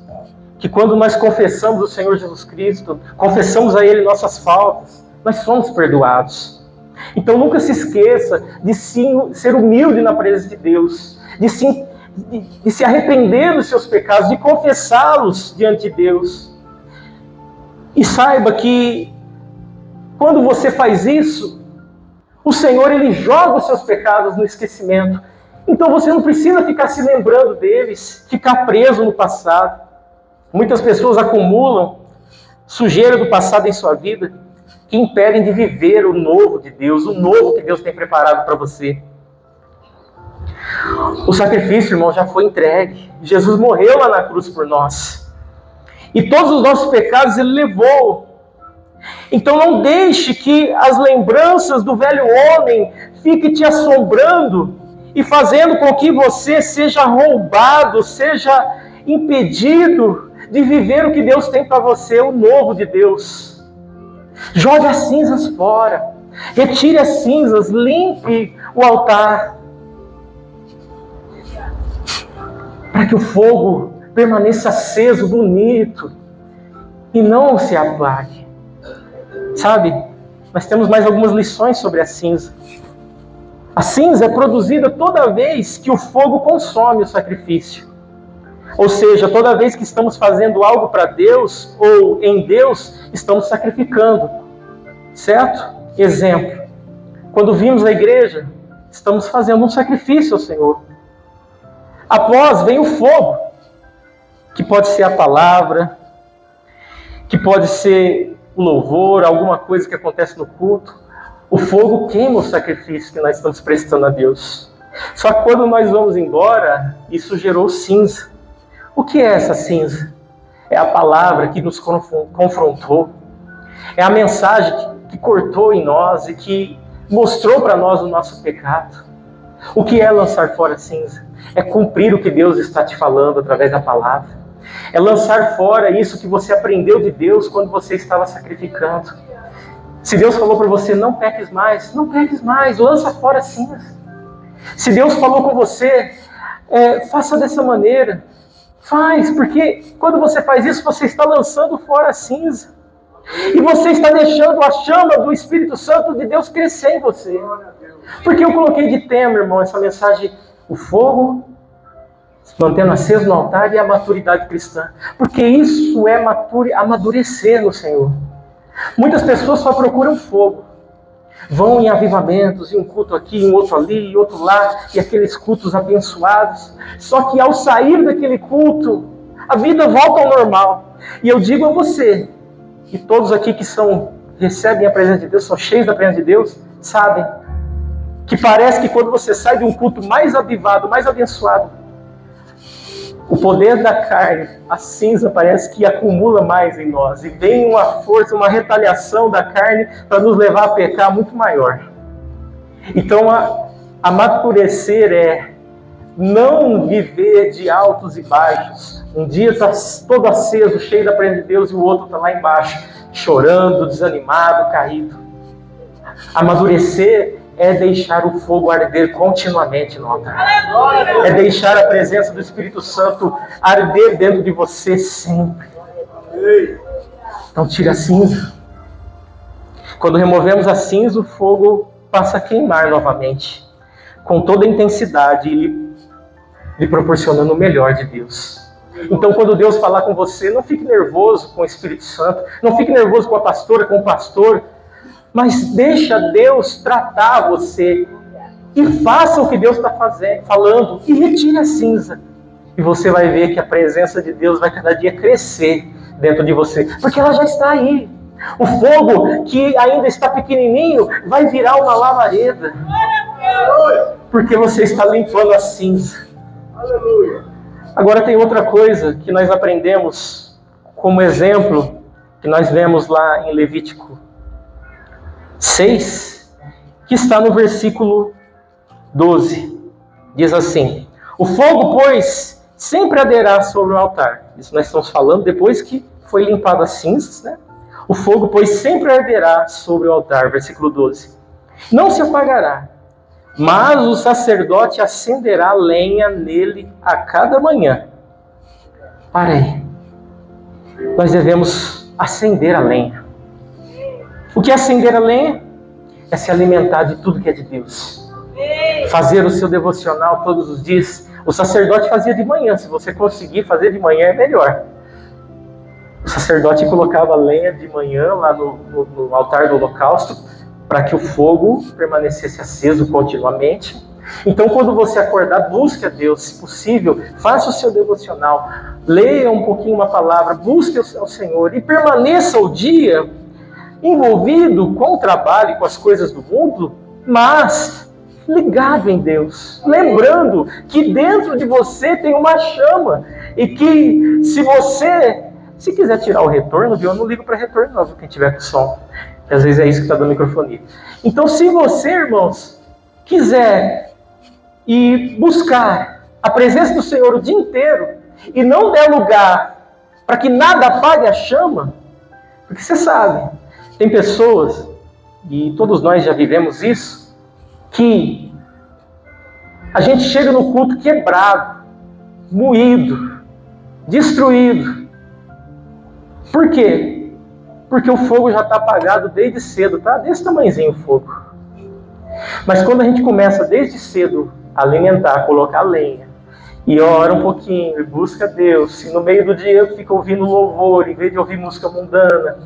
que quando nós confessamos o Senhor Jesus Cristo, confessamos a Ele nossas faltas, nós somos perdoados. Então nunca se esqueça de ser humilde na presença de Deus, de se arrepender dos seus pecados, de confessá-los diante de Deus. E saiba que quando você faz isso, o Senhor Ele joga os seus pecados no esquecimento. Então você não precisa ficar se lembrando deles, ficar preso no passado. Muitas pessoas acumulam sujeira do passado em sua vida, que impedem de viver o novo de Deus, o novo que Deus tem preparado para você. O sacrifício, irmão, já foi entregue. Jesus morreu lá na cruz por nós. E todos os nossos pecados Ele levou. Então não deixe que as lembranças do velho homem fiquem te assombrando e fazendo com que você seja roubado, seja impedido de viver o que Deus tem para você, o novo de Deus. Jogue as cinzas fora, retire as cinzas, limpe o altar, para que o fogo permaneça aceso, bonito, e não se apague. Sabe, nós temos mais algumas lições sobre a cinza. A cinza é produzida toda vez que o fogo consome o sacrifício. Ou seja, toda vez que estamos fazendo algo para Deus ou em Deus, estamos sacrificando. Certo? Exemplo. Quando vimos a igreja, estamos fazendo um sacrifício ao Senhor. Após vem o fogo, que pode ser a palavra, que pode ser o louvor, alguma coisa que acontece no culto. O fogo queima o sacrifício que nós estamos prestando a Deus. Só que quando nós vamos embora, isso gerou cinza. O que é essa cinza? É a palavra que nos confrontou. É a mensagem que cortou em nós e que mostrou para nós o nosso pecado. O que é lançar fora a cinza? É cumprir o que Deus está te falando através da palavra. É lançar fora isso que você aprendeu de Deus quando você estava sacrificando. Se Deus falou para você, não peques mais, não peques mais, lança fora a cinza. Se Deus falou com você, faça dessa maneira, faz, porque quando você faz isso, você está lançando fora a cinza. E você está deixando a chama do Espírito Santo de Deus crescer em você. Porque eu coloquei de tema, irmão, essa mensagem, o fogo mantendo aceso no altar e a maturidade cristã. Porque isso é amadurecer no Senhor. Muitas pessoas só procuram fogo. Vão em avivamentos, e um culto aqui, um outro ali, e outro lá, e aqueles cultos abençoados. Só que ao sair daquele culto, a vida volta ao normal. E eu digo a você, e todos aqui que recebem a presença de Deus, são cheios da presença de Deus, sabem que parece que quando você sai de um culto mais avivado, mais abençoado, o poder da carne, a cinza, parece que acumula mais em nós. E vem uma força, uma retaliação da carne para nos levar a pecar muito maior. Então, amadurecer é não viver de altos e baixos. Um dia está todo aceso, cheio da presença de Deus, e o outro está lá embaixo, chorando, desanimado, caído. Amadurecer é deixar o fogo arder continuamente no altar. É deixar a presença do Espírito Santo arder dentro de você sempre. Então tira a cinza. Quando removemos a cinza, o fogo passa a queimar novamente, com toda a intensidade, e lhe proporcionando o melhor de Deus. Então quando Deus falar com você, não fique nervoso com o Espírito Santo, não fique nervoso com a pastora, com o pastor, mas deixa Deus tratar você e faça o que Deus está falando e retire a cinza. E você vai ver que a presença de Deus vai cada dia crescer dentro de você, porque ela já está aí. O fogo que ainda está pequenininho vai virar uma labareda, porque você está limpando a cinza. Agora tem outra coisa que nós aprendemos como exemplo, que nós vemos lá em Levítico 6, que está no versículo 12. Diz assim: o fogo, pois, sempre arderá sobre o altar. Isso nós estamos falando depois que foi limpado as cinzas, né? O fogo, pois, sempre arderá sobre o altar. Versículo 12. Não se apagará, mas o sacerdote acenderá lenha nele a cada manhã. Para aí. Nós devemos acender a lenha. O que é acender a lenha? É se alimentar de tudo que é de Deus. Fazer o seu devocional todos os dias. O sacerdote fazia de manhã. Se você conseguir fazer de manhã, é melhor. O sacerdote colocava a lenha de manhã lá no altar do holocausto, para que o fogo permanecesse aceso continuamente. Então, quando você acordar, busque a Deus, se possível, faça o seu devocional, leia um pouquinho uma palavra, busque o Senhor e permaneça o dia envolvido com o trabalho e com as coisas do mundo, mas ligado em Deus, lembrando que dentro de você tem uma chama, e que se quiser tirar o retorno, eu não ligo para retorno não, quem tiver com som, que às vezes é isso que está dando microfonia. Então, se você, irmãos, quiser e buscar a presença do Senhor o dia inteiro e não der lugar para que nada apague a chama, porque você sabe, tem pessoas, e todos nós já vivemos isso, que a gente chega no culto quebrado, moído, destruído. Por quê? Porque o fogo já está apagado desde cedo, tá? Desse tamanhozinho o fogo. Mas quando a gente começa desde cedo a alimentar, colocar lenha, e ora um pouquinho, e busca Deus, e no meio do dia fica ouvindo louvor, em vez de ouvir música mundana,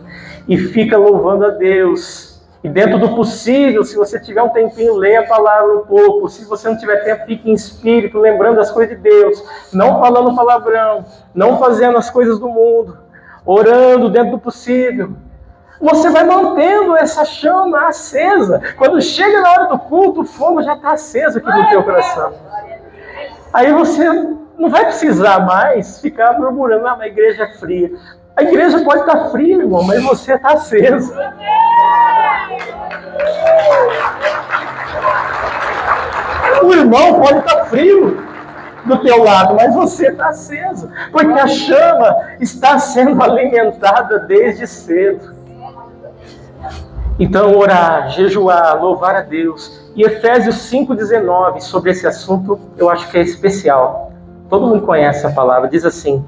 e fica louvando a Deus, e dentro do possível, se você tiver um tempinho, leia a palavra um pouco, se você não tiver tempo, fique em espírito, lembrando as coisas de Deus, não falando palavrão, não fazendo as coisas do mundo, orando dentro do possível. Você vai mantendo essa chama acesa. Quando chega na hora do culto, o fogo já está aceso aqui no teu coração. Aí você não vai precisar mais ficar murmurando, a igreja é fria. A igreja pode estar fria, irmão, mas você está aceso. O irmão pode estar frio do teu lado, mas você está aceso, porque a chama está sendo alimentada desde cedo. Então, orar, jejuar, louvar a Deus. E Efésios 5,19, sobre esse assunto, eu acho que é especial. Todo mundo conhece a palavra, diz assim: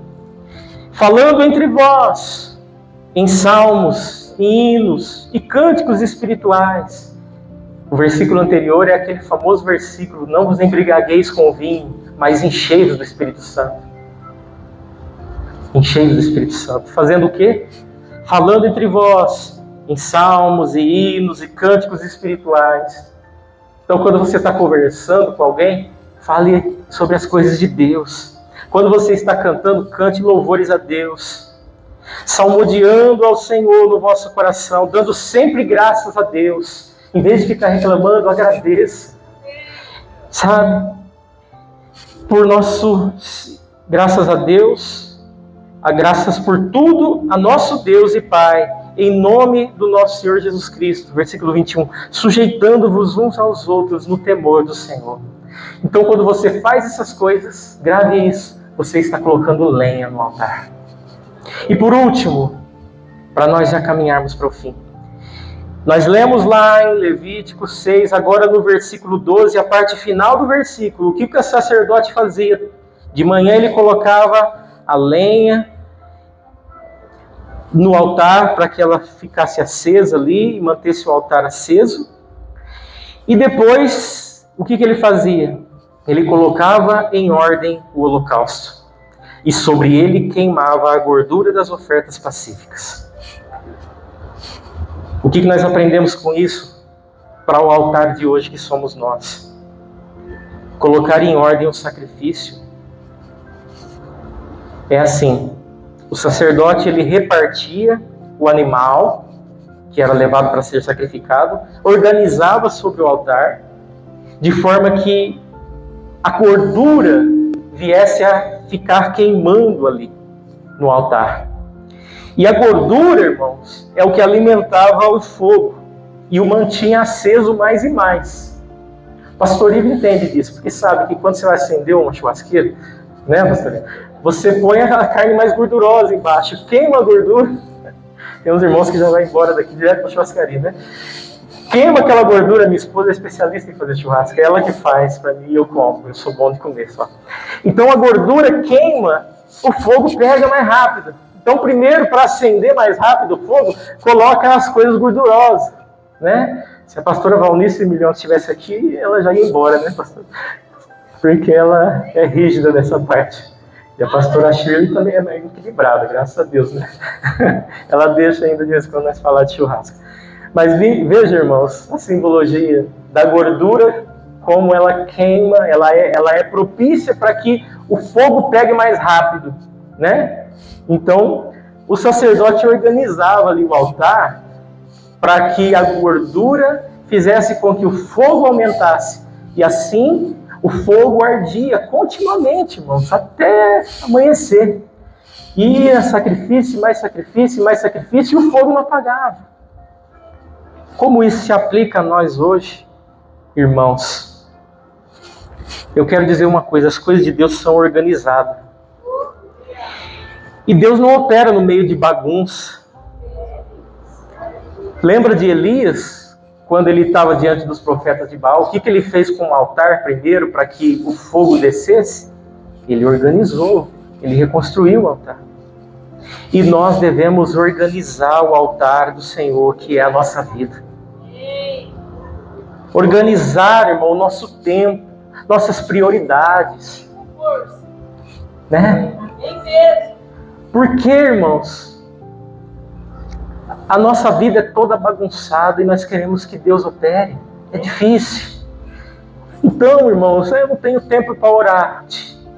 falando entre vós, em salmos, hinos e cânticos espirituais. O versículo anterior é aquele famoso versículo: não vos embriagueis com vinho, mas enchei-vos do Espírito Santo. Enchei-vos do Espírito Santo. Fazendo o quê? Falando entre vós, em salmos e hinos e cânticos espirituais. Então, quando você está conversando com alguém, fale sobre as coisas de Deus. Quando você está cantando, cante louvores a Deus, salmodiando ao Senhor no vosso coração, dando sempre graças a Deus. Em vez de ficar reclamando, agradeça. Sabe? Graças a Deus, graças por tudo a nosso Deus e Pai, em nome do nosso Senhor Jesus Cristo, versículo 21, sujeitando-vos uns aos outros no temor do Senhor. Então, quando você faz essas coisas, grave isso, você está colocando lenha no altar. E por último, para nós já caminharmos para o fim, nós lemos lá em Levítico 6, agora no versículo 12, a parte final do versículo, o que o sacerdote fazia? De manhã ele colocava a lenha no altar para que ela ficasse acesa ali e mantesse o altar aceso. E depois, o que ele fazia? Ele colocava em ordem o holocausto. E sobre ele queimava a gordura das ofertas pacíficas. O que nós aprendemos com isso? Para o altar de hoje que somos nós. Colocar em ordem o sacrifício. É assim. O sacerdote, ele repartia o animal que era levado para ser sacrificado, organizava sobre o altar, de forma que a gordura viesse a ficar queimando ali no altar. E a gordura, irmãos, é o que alimentava o fogo e o mantinha aceso mais e mais. O pastor Ivo entende disso, porque sabe que quando você vai acender uma churrasqueira, né, pastor Ivo? Você põe a carne mais gordurosa embaixo, queima a gordura. Tem uns irmãos que já vão embora daqui direto para a churrascaria, né? Queima aquela gordura, minha esposa é especialista em fazer churrasco, é ela que faz para mim e eu como, eu sou bom de comer só. Então a gordura queima, o fogo pega mais rápido. Então primeiro, para acender mais rápido o fogo, coloca as coisas gordurosas, né? Se a pastora Valnice Milhão estivesse aqui, ela já ia embora, né, pastor? Porque ela é rígida nessa parte. E a pastora Shirley também é meio equilibrada, graças a Deus, né? Ela deixa ainda de vez em quando nós falar de churrasco. Mas veja, irmãos, a simbologia da gordura, como ela queima, ela é propícia para que o fogo pegue mais rápido, né? Então, o sacerdote organizava ali o altar para que a gordura fizesse com que o fogo aumentasse. E assim, o fogo ardia continuamente, irmãos, até amanhecer. Ia sacrifício, mais sacrifício, mais sacrifício, e o fogo não apagava. Como isso se aplica a nós hoje, irmãos? Eu quero dizer uma coisa, as coisas de Deus são organizadas. E Deus não opera no meio de bagunça. Lembra de Elias, quando ele estava diante dos profetas de Baal? O que ele fez com o altar primeiro para que o fogo descesse? Ele organizou, ele reconstruiu o altar. E nós devemos organizar o altar do Senhor, que é a nossa vida. Organizar, irmão, o nosso tempo, nossas prioridades. Né? Porque, irmãos, a nossa vida é toda bagunçada e nós queremos que Deus opere. É difícil. Então, irmãos, eu não tenho tempo para orar.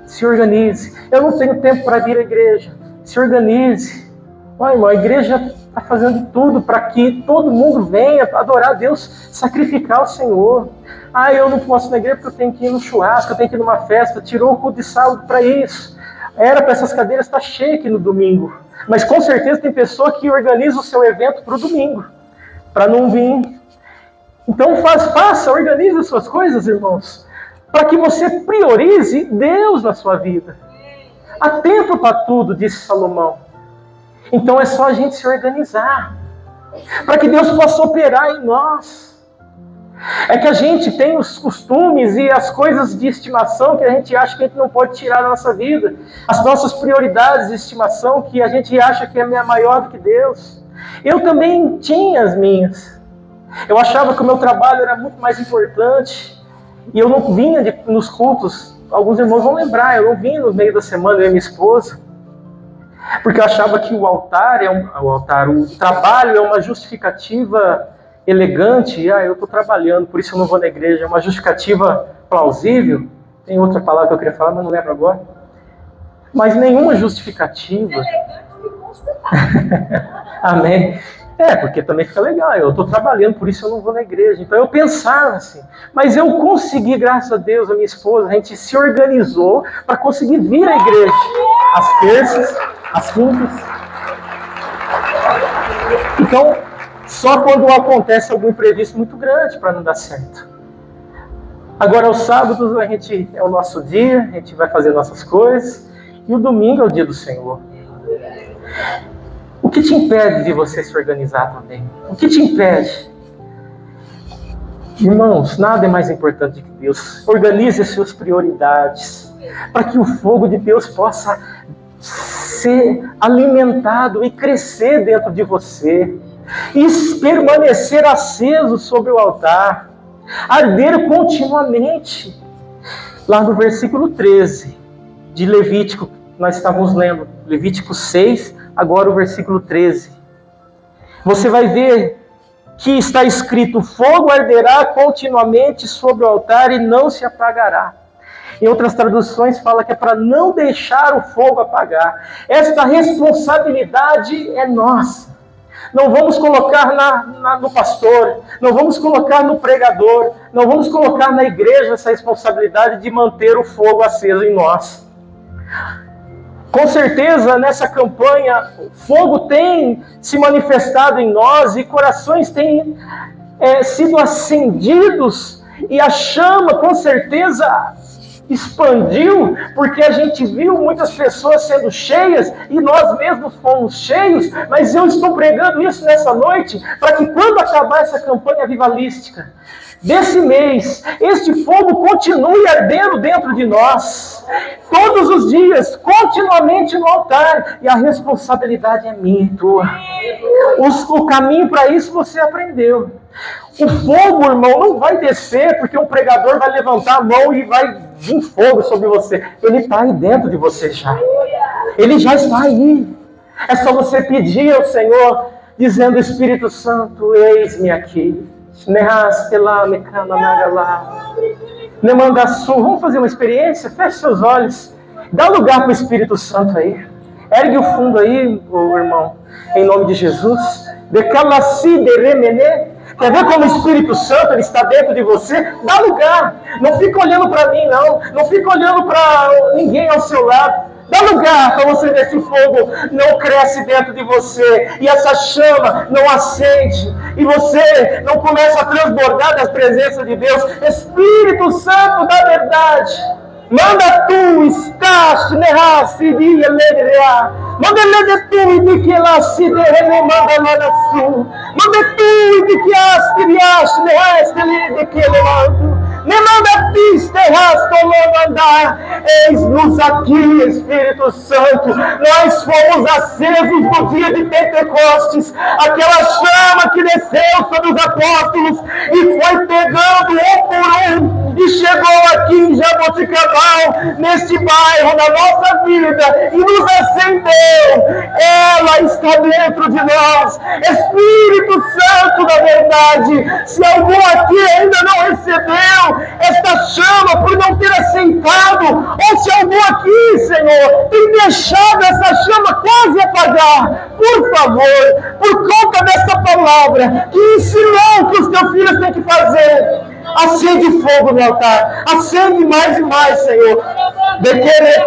Se organize. Eu não tenho tempo para vir à igreja. Se organize. Olha, irmão, a igreja está fazendo tudo para que todo mundo venha adorar a Deus, sacrificar o Senhor. Ah, eu não posso ir na igreja porque eu tenho que ir no churrasco, eu tenho que ir numa festa. Tirou o culto de sábado para isso. Era para essas cadeiras estar cheias aqui no domingo. Mas com certeza tem pessoa que organiza o seu evento para o domingo, para não vir. Então faça, organize as suas coisas, irmãos, para que você priorize Deus na sua vida. Há tempo para tudo, disse Salomão. Então é só a gente se organizar, para que Deus possa operar em nós. É que a gente tem os costumes e as coisas de estimação que a gente acha que a gente não pode tirar da nossa vida. As nossas prioridades de estimação que a gente acha que é maior do que Deus. Eu também tinha as minhas. Eu achava que o meu trabalho era muito mais importante. E eu não vinha nos cultos. Alguns irmãos vão lembrar, eu não vinha no meio da semana, eu e minha esposa. Porque eu achava que o trabalho é uma justificativa elegante. Eu estou trabalhando, por isso eu não vou na igreja. É uma justificativa plausível. Tem outra palavra que eu queria falar, mas não lembro agora. Mas nenhuma justificativa. Amém. Porque também fica legal. Eu estou trabalhando, por isso eu não vou na igreja. Então eu pensava assim. Mas eu consegui, graças a Deus, a minha esposa, a gente se organizou para conseguir vir à igreja. Às terças, às quintas. Então, só quando acontece algum imprevisto muito grande para não dar certo. Agora, aos sábados, é o nosso dia, a gente vai fazer nossas coisas. E o domingo é o dia do Senhor. O que te impede de você se organizar também? O que te impede? Irmãos, nada é mais importante que Deus. Organize as suas prioridades, para que o fogo de Deus possa ser alimentado e crescer dentro de você. E permanecer aceso sobre o altar, arder continuamente. Lá no versículo 13 de Levítico, nós estávamos lendo, Levítico 6, agora o versículo 13. Você vai ver que está escrito: fogo arderá continuamente sobre o altar e não se apagará. Em outras traduções fala que é para não deixar o fogo apagar. Esta responsabilidade é nossa. Não vamos colocar no pastor, não vamos colocar no pregador, não vamos colocar na igreja essa responsabilidade de manter o fogo aceso em nós. Com certeza, nessa campanha, fogo tem se manifestado em nós e corações têm sido acendidos e a chama, com certeza, expandiu, porque a gente viu muitas pessoas sendo cheias e nós mesmos fomos cheios, mas eu estou pregando isso nessa noite para que quando acabar essa campanha avivalística desse mês, este fogo continue ardendo dentro de nós, todos os dias, continuamente no altar, e a responsabilidade é minha e tua. O caminho para isso você aprendeu. O fogo, irmão, não vai descer porque um pregador vai levantar a mão e vai vir fogo sobre você. Ele está aí dentro de você já. Ele já está aí. É só você pedir ao Senhor, dizendo: Espírito Santo, eis-me aqui. Vamos fazer uma experiência? Feche seus olhos. Dá lugar para o Espírito Santo aí. Ergue o fundo aí, irmão. Em nome de Jesus. Quer ver como o Espírito Santo ele está dentro de você? Dá lugar. Não fica olhando para mim, não. Não fica olhando para ninguém ao seu lado. Dá lugar para você ver se o fogo não cresce dentro de você e essa chama não acende e você não começa a transbordar das presenças de Deus. Espírito Santo da verdade, manda tu, estás, nerrasse, dia, ledrea. Manda tu, de que lá se derrame, manda lá na sul. Manda tu, de que as criaste, nerraste, de que levanto. Me manda pista, rasto, mandar. Eis-nos aqui, Espírito Santo. Nós fomos acesos no dia de Pentecostes. Aquela chama que desceu sobre os apóstolos e foi pegando um por um. E chegou aqui em Jaboticabal, neste bairro, na nossa vida, e nos acendeu. Ela está dentro de nós. Espírito Santo da verdade, se algum aqui ainda não recebeu esta chama por não ter aceitado, ou se algum aqui, Senhor, tem deixado essa chama quase apagar, por favor, por conta dessa palavra que ensinou que os teus filhos têm que fazer, acende fogo no altar, acende mais e mais, Senhor. De querer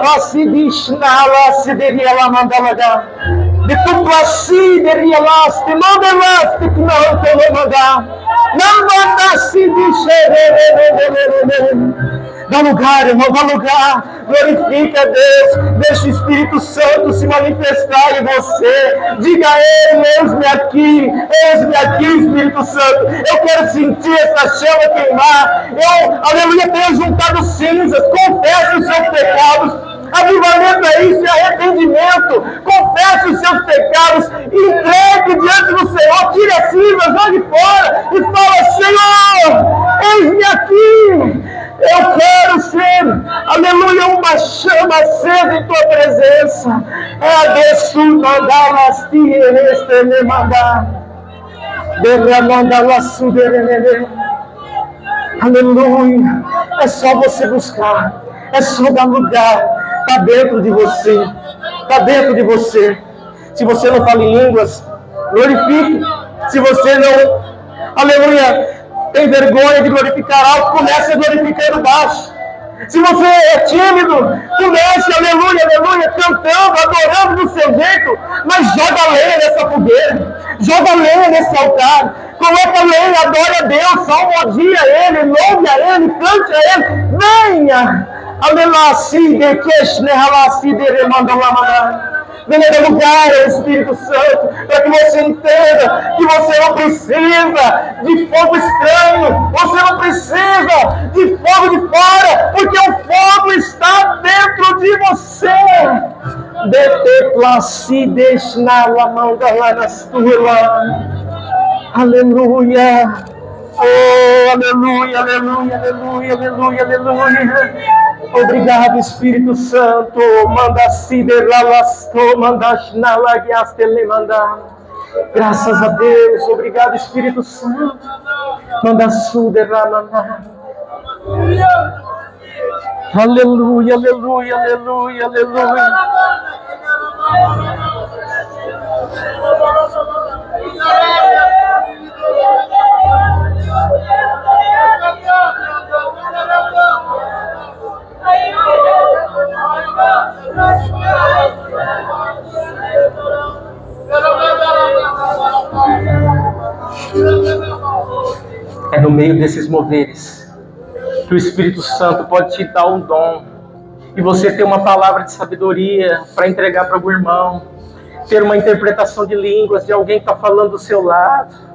de tu placideria laste, mandelaste que não te mandar, não mandasse de dá lugar, irmão, dá lugar, glorifica a Deus, deixa o Espírito Santo se manifestar em você, diga a Ele, eis-me aqui, Espírito Santo, eu quero sentir essa chama queimar, eu, aleluia, tenho juntado cinzas, confesso os seus pecados. Avivamento é isso, é arrependimento. Confesse os seus pecados, entregue diante do Senhor, tire as cinzas, jogue fora e fala: Senhor, eis-me aqui. Eu quero ser, aleluia, uma chama acesa em tua presença. É a dessu mandar las tires me mandar. Aleluia. É só você buscar, é só dar lugar. Está dentro de você. Está dentro de você. Se você não fala em línguas, glorifique. Se você não, aleluia, tem vergonha de glorificar alto, comece a glorificar baixo. Se você é tímido, comece, aleluia, aleluia, cantando, adorando do seu jeito, mas joga lenha nessa fogueira, joga lenha nesse altar, coloca lenha, adore a Deus, salmodie a Ele, louve a Ele, cante a Ele, venha. Venha dar lugar ao Espírito Santo, para que você entenda que você não precisa de fogo estranho, você não precisa de fogo de fora, porque o fogo está dentro de você. Aleluia. Oh, aleluia, aleluia, aleluia, aleluia, aleluia. Obrigado, Espírito Santo. Manda sideralasto, manda shnalagiaste le manda. Graças a Deus. Obrigado, Espírito Santo. Manda suderamana. Aleluia, aleluia, aleluia, aleluia. É no meio desses moveres que o Espírito Santo pode te dar um dom e você ter uma palavra de sabedoria para entregar para o irmão, ter uma interpretação de línguas de alguém que está falando do seu lado.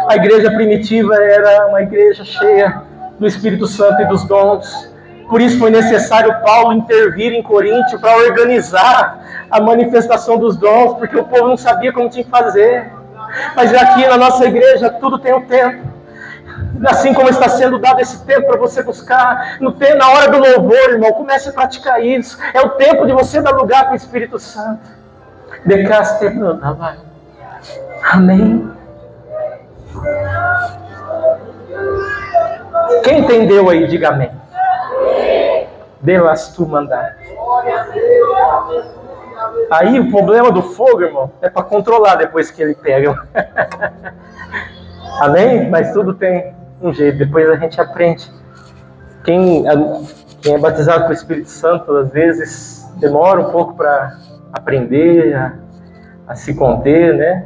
A igreja primitiva era uma igreja cheia do Espírito Santo e dos dons. Por isso foi necessário Paulo intervir em Coríntio para organizar a manifestação dos dons, porque o povo não sabia como tinha que fazer. Mas aqui na nossa igreja tudo tem um tempo. Assim como está sendo dado esse tempo para você buscar, na hora do louvor, irmão, comece a praticar isso. É o tempo de você dar lugar para o Espírito Santo. Amém. Quem entendeu aí, diga amém. Delas tu mandar. Aí o problema do fogo, irmão, é para controlar depois que ele pega. Amém? Mas tudo tem um jeito, depois a gente aprende Quem é batizado com o Espírito Santo, às vezes, demora um pouco para aprender a se conter, né?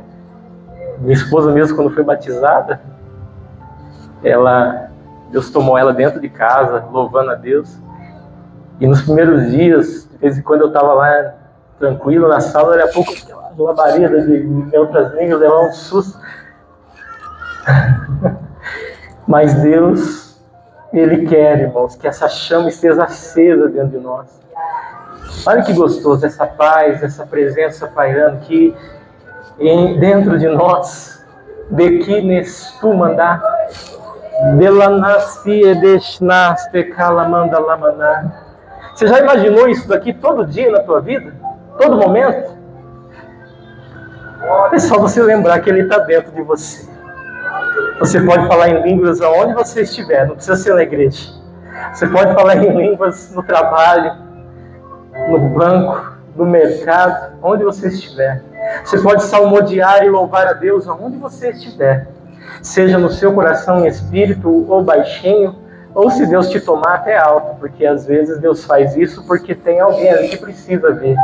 Minha esposa mesmo, quando foi batizada, Deus tomou ela dentro de casa, louvando a Deus. E nos primeiros dias, de vez em quando eu estava lá, tranquilo, na sala, daqui a pouco, aquela labareda de outras línguas, levava um susto. Mas Deus, Ele quer, irmãos, que essa chama esteja acesa dentro de nós. Olha que gostoso, essa paz, essa presença pairando que dentro de nós, de que tu mandar, você já imaginou isso daqui todo dia na tua vida? Todo momento? É só você lembrar que Ele está dentro de você. Você pode falar em línguas aonde você estiver, não precisa ser na igreja. Você pode falar em línguas no trabalho, no banco, no mercado, onde você estiver. Você pode salmodiar e louvar a Deus aonde você estiver. Seja no seu coração em espírito ou baixinho, ou se Deus te tomar até alto, porque às vezes Deus faz isso porque tem alguém ali que precisa ver.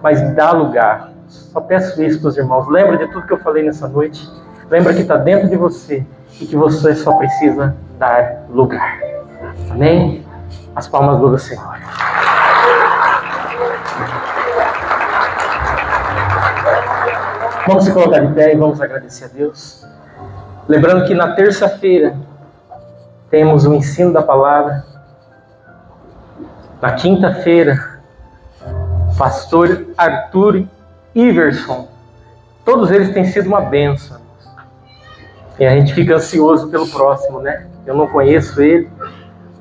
Mas dá lugar. Só peço isso para os irmãos. Lembra de tudo que eu falei nessa noite. Lembra que está dentro de você e que você só precisa dar lugar. Amém? As palmas do Senhor. Vamos se colocar de pé e vamos agradecer a Deus. Lembrando que na terça-feira temos o ensino da palavra. Na quinta-feira, pastor Arthur Iverson. Todos eles têm sido uma bênção. E a gente fica ansioso pelo próximo, né? Eu não conheço ele.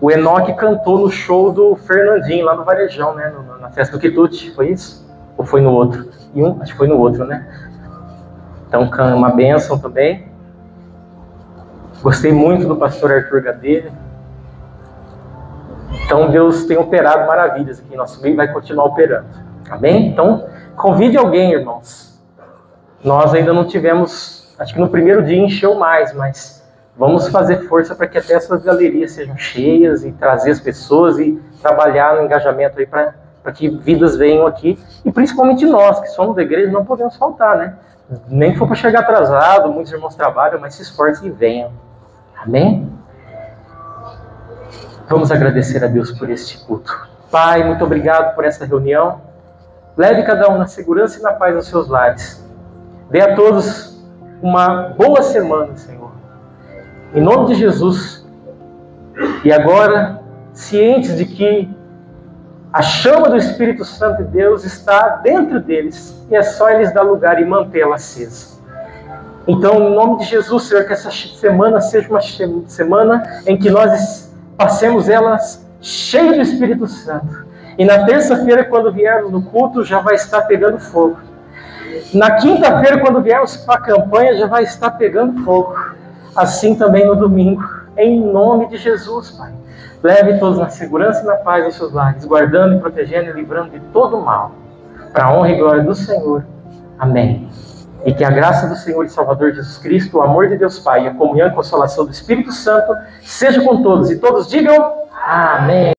O Enoque cantou no show do Fernandinho, lá no Varejão, né? Na festa do Quitute, foi isso? Ou foi no outro? Acho que foi no outro, né? Então, uma bênção também. Gostei muito do pastor Arthur Gadelha. Então, Deus tem operado maravilhas aqui em nosso meio e vai continuar operando. Amém? Então, convide alguém, irmãos. Nós ainda não tivemos... Acho que no primeiro dia encheu mais, mas vamos fazer força para que até essas galerias sejam cheias e trazer as pessoas e trabalhar no engajamento aí para que vidas venham aqui. E principalmente nós, que somos da igreja, não podemos faltar, né? Nem que for para chegar atrasado, muitos irmãos trabalham, mas se esforcem e venham. Amém? Vamos agradecer a Deus por este culto. Pai, muito obrigado por essa reunião. Leve cada um na segurança e na paz aos seus lares. Dê a todos uma boa semana, Senhor. Em nome de Jesus. E agora, cientes de que a chama do Espírito Santo de Deus está dentro deles, e é só eles dar lugar e mantê-la acesa. Então, em nome de Jesus, Senhor, que essa semana seja uma semana em que nós passemos elas cheias do Espírito Santo. E na terça-feira, quando viermos no culto, já vai estar pegando fogo. Na quinta-feira, quando viermos para a campanha, já vai estar pegando fogo. Assim também no domingo. Em nome de Jesus, Pai. Leve todos na segurança e na paz dos seus lares, guardando e protegendo e livrando de todo mal. Para a honra e glória do Senhor. Amém. E que a graça do Senhor e Salvador Jesus Cristo, o amor de Deus Pai e a comunhão e consolação do Espírito Santo seja com todos. E todos digam amém.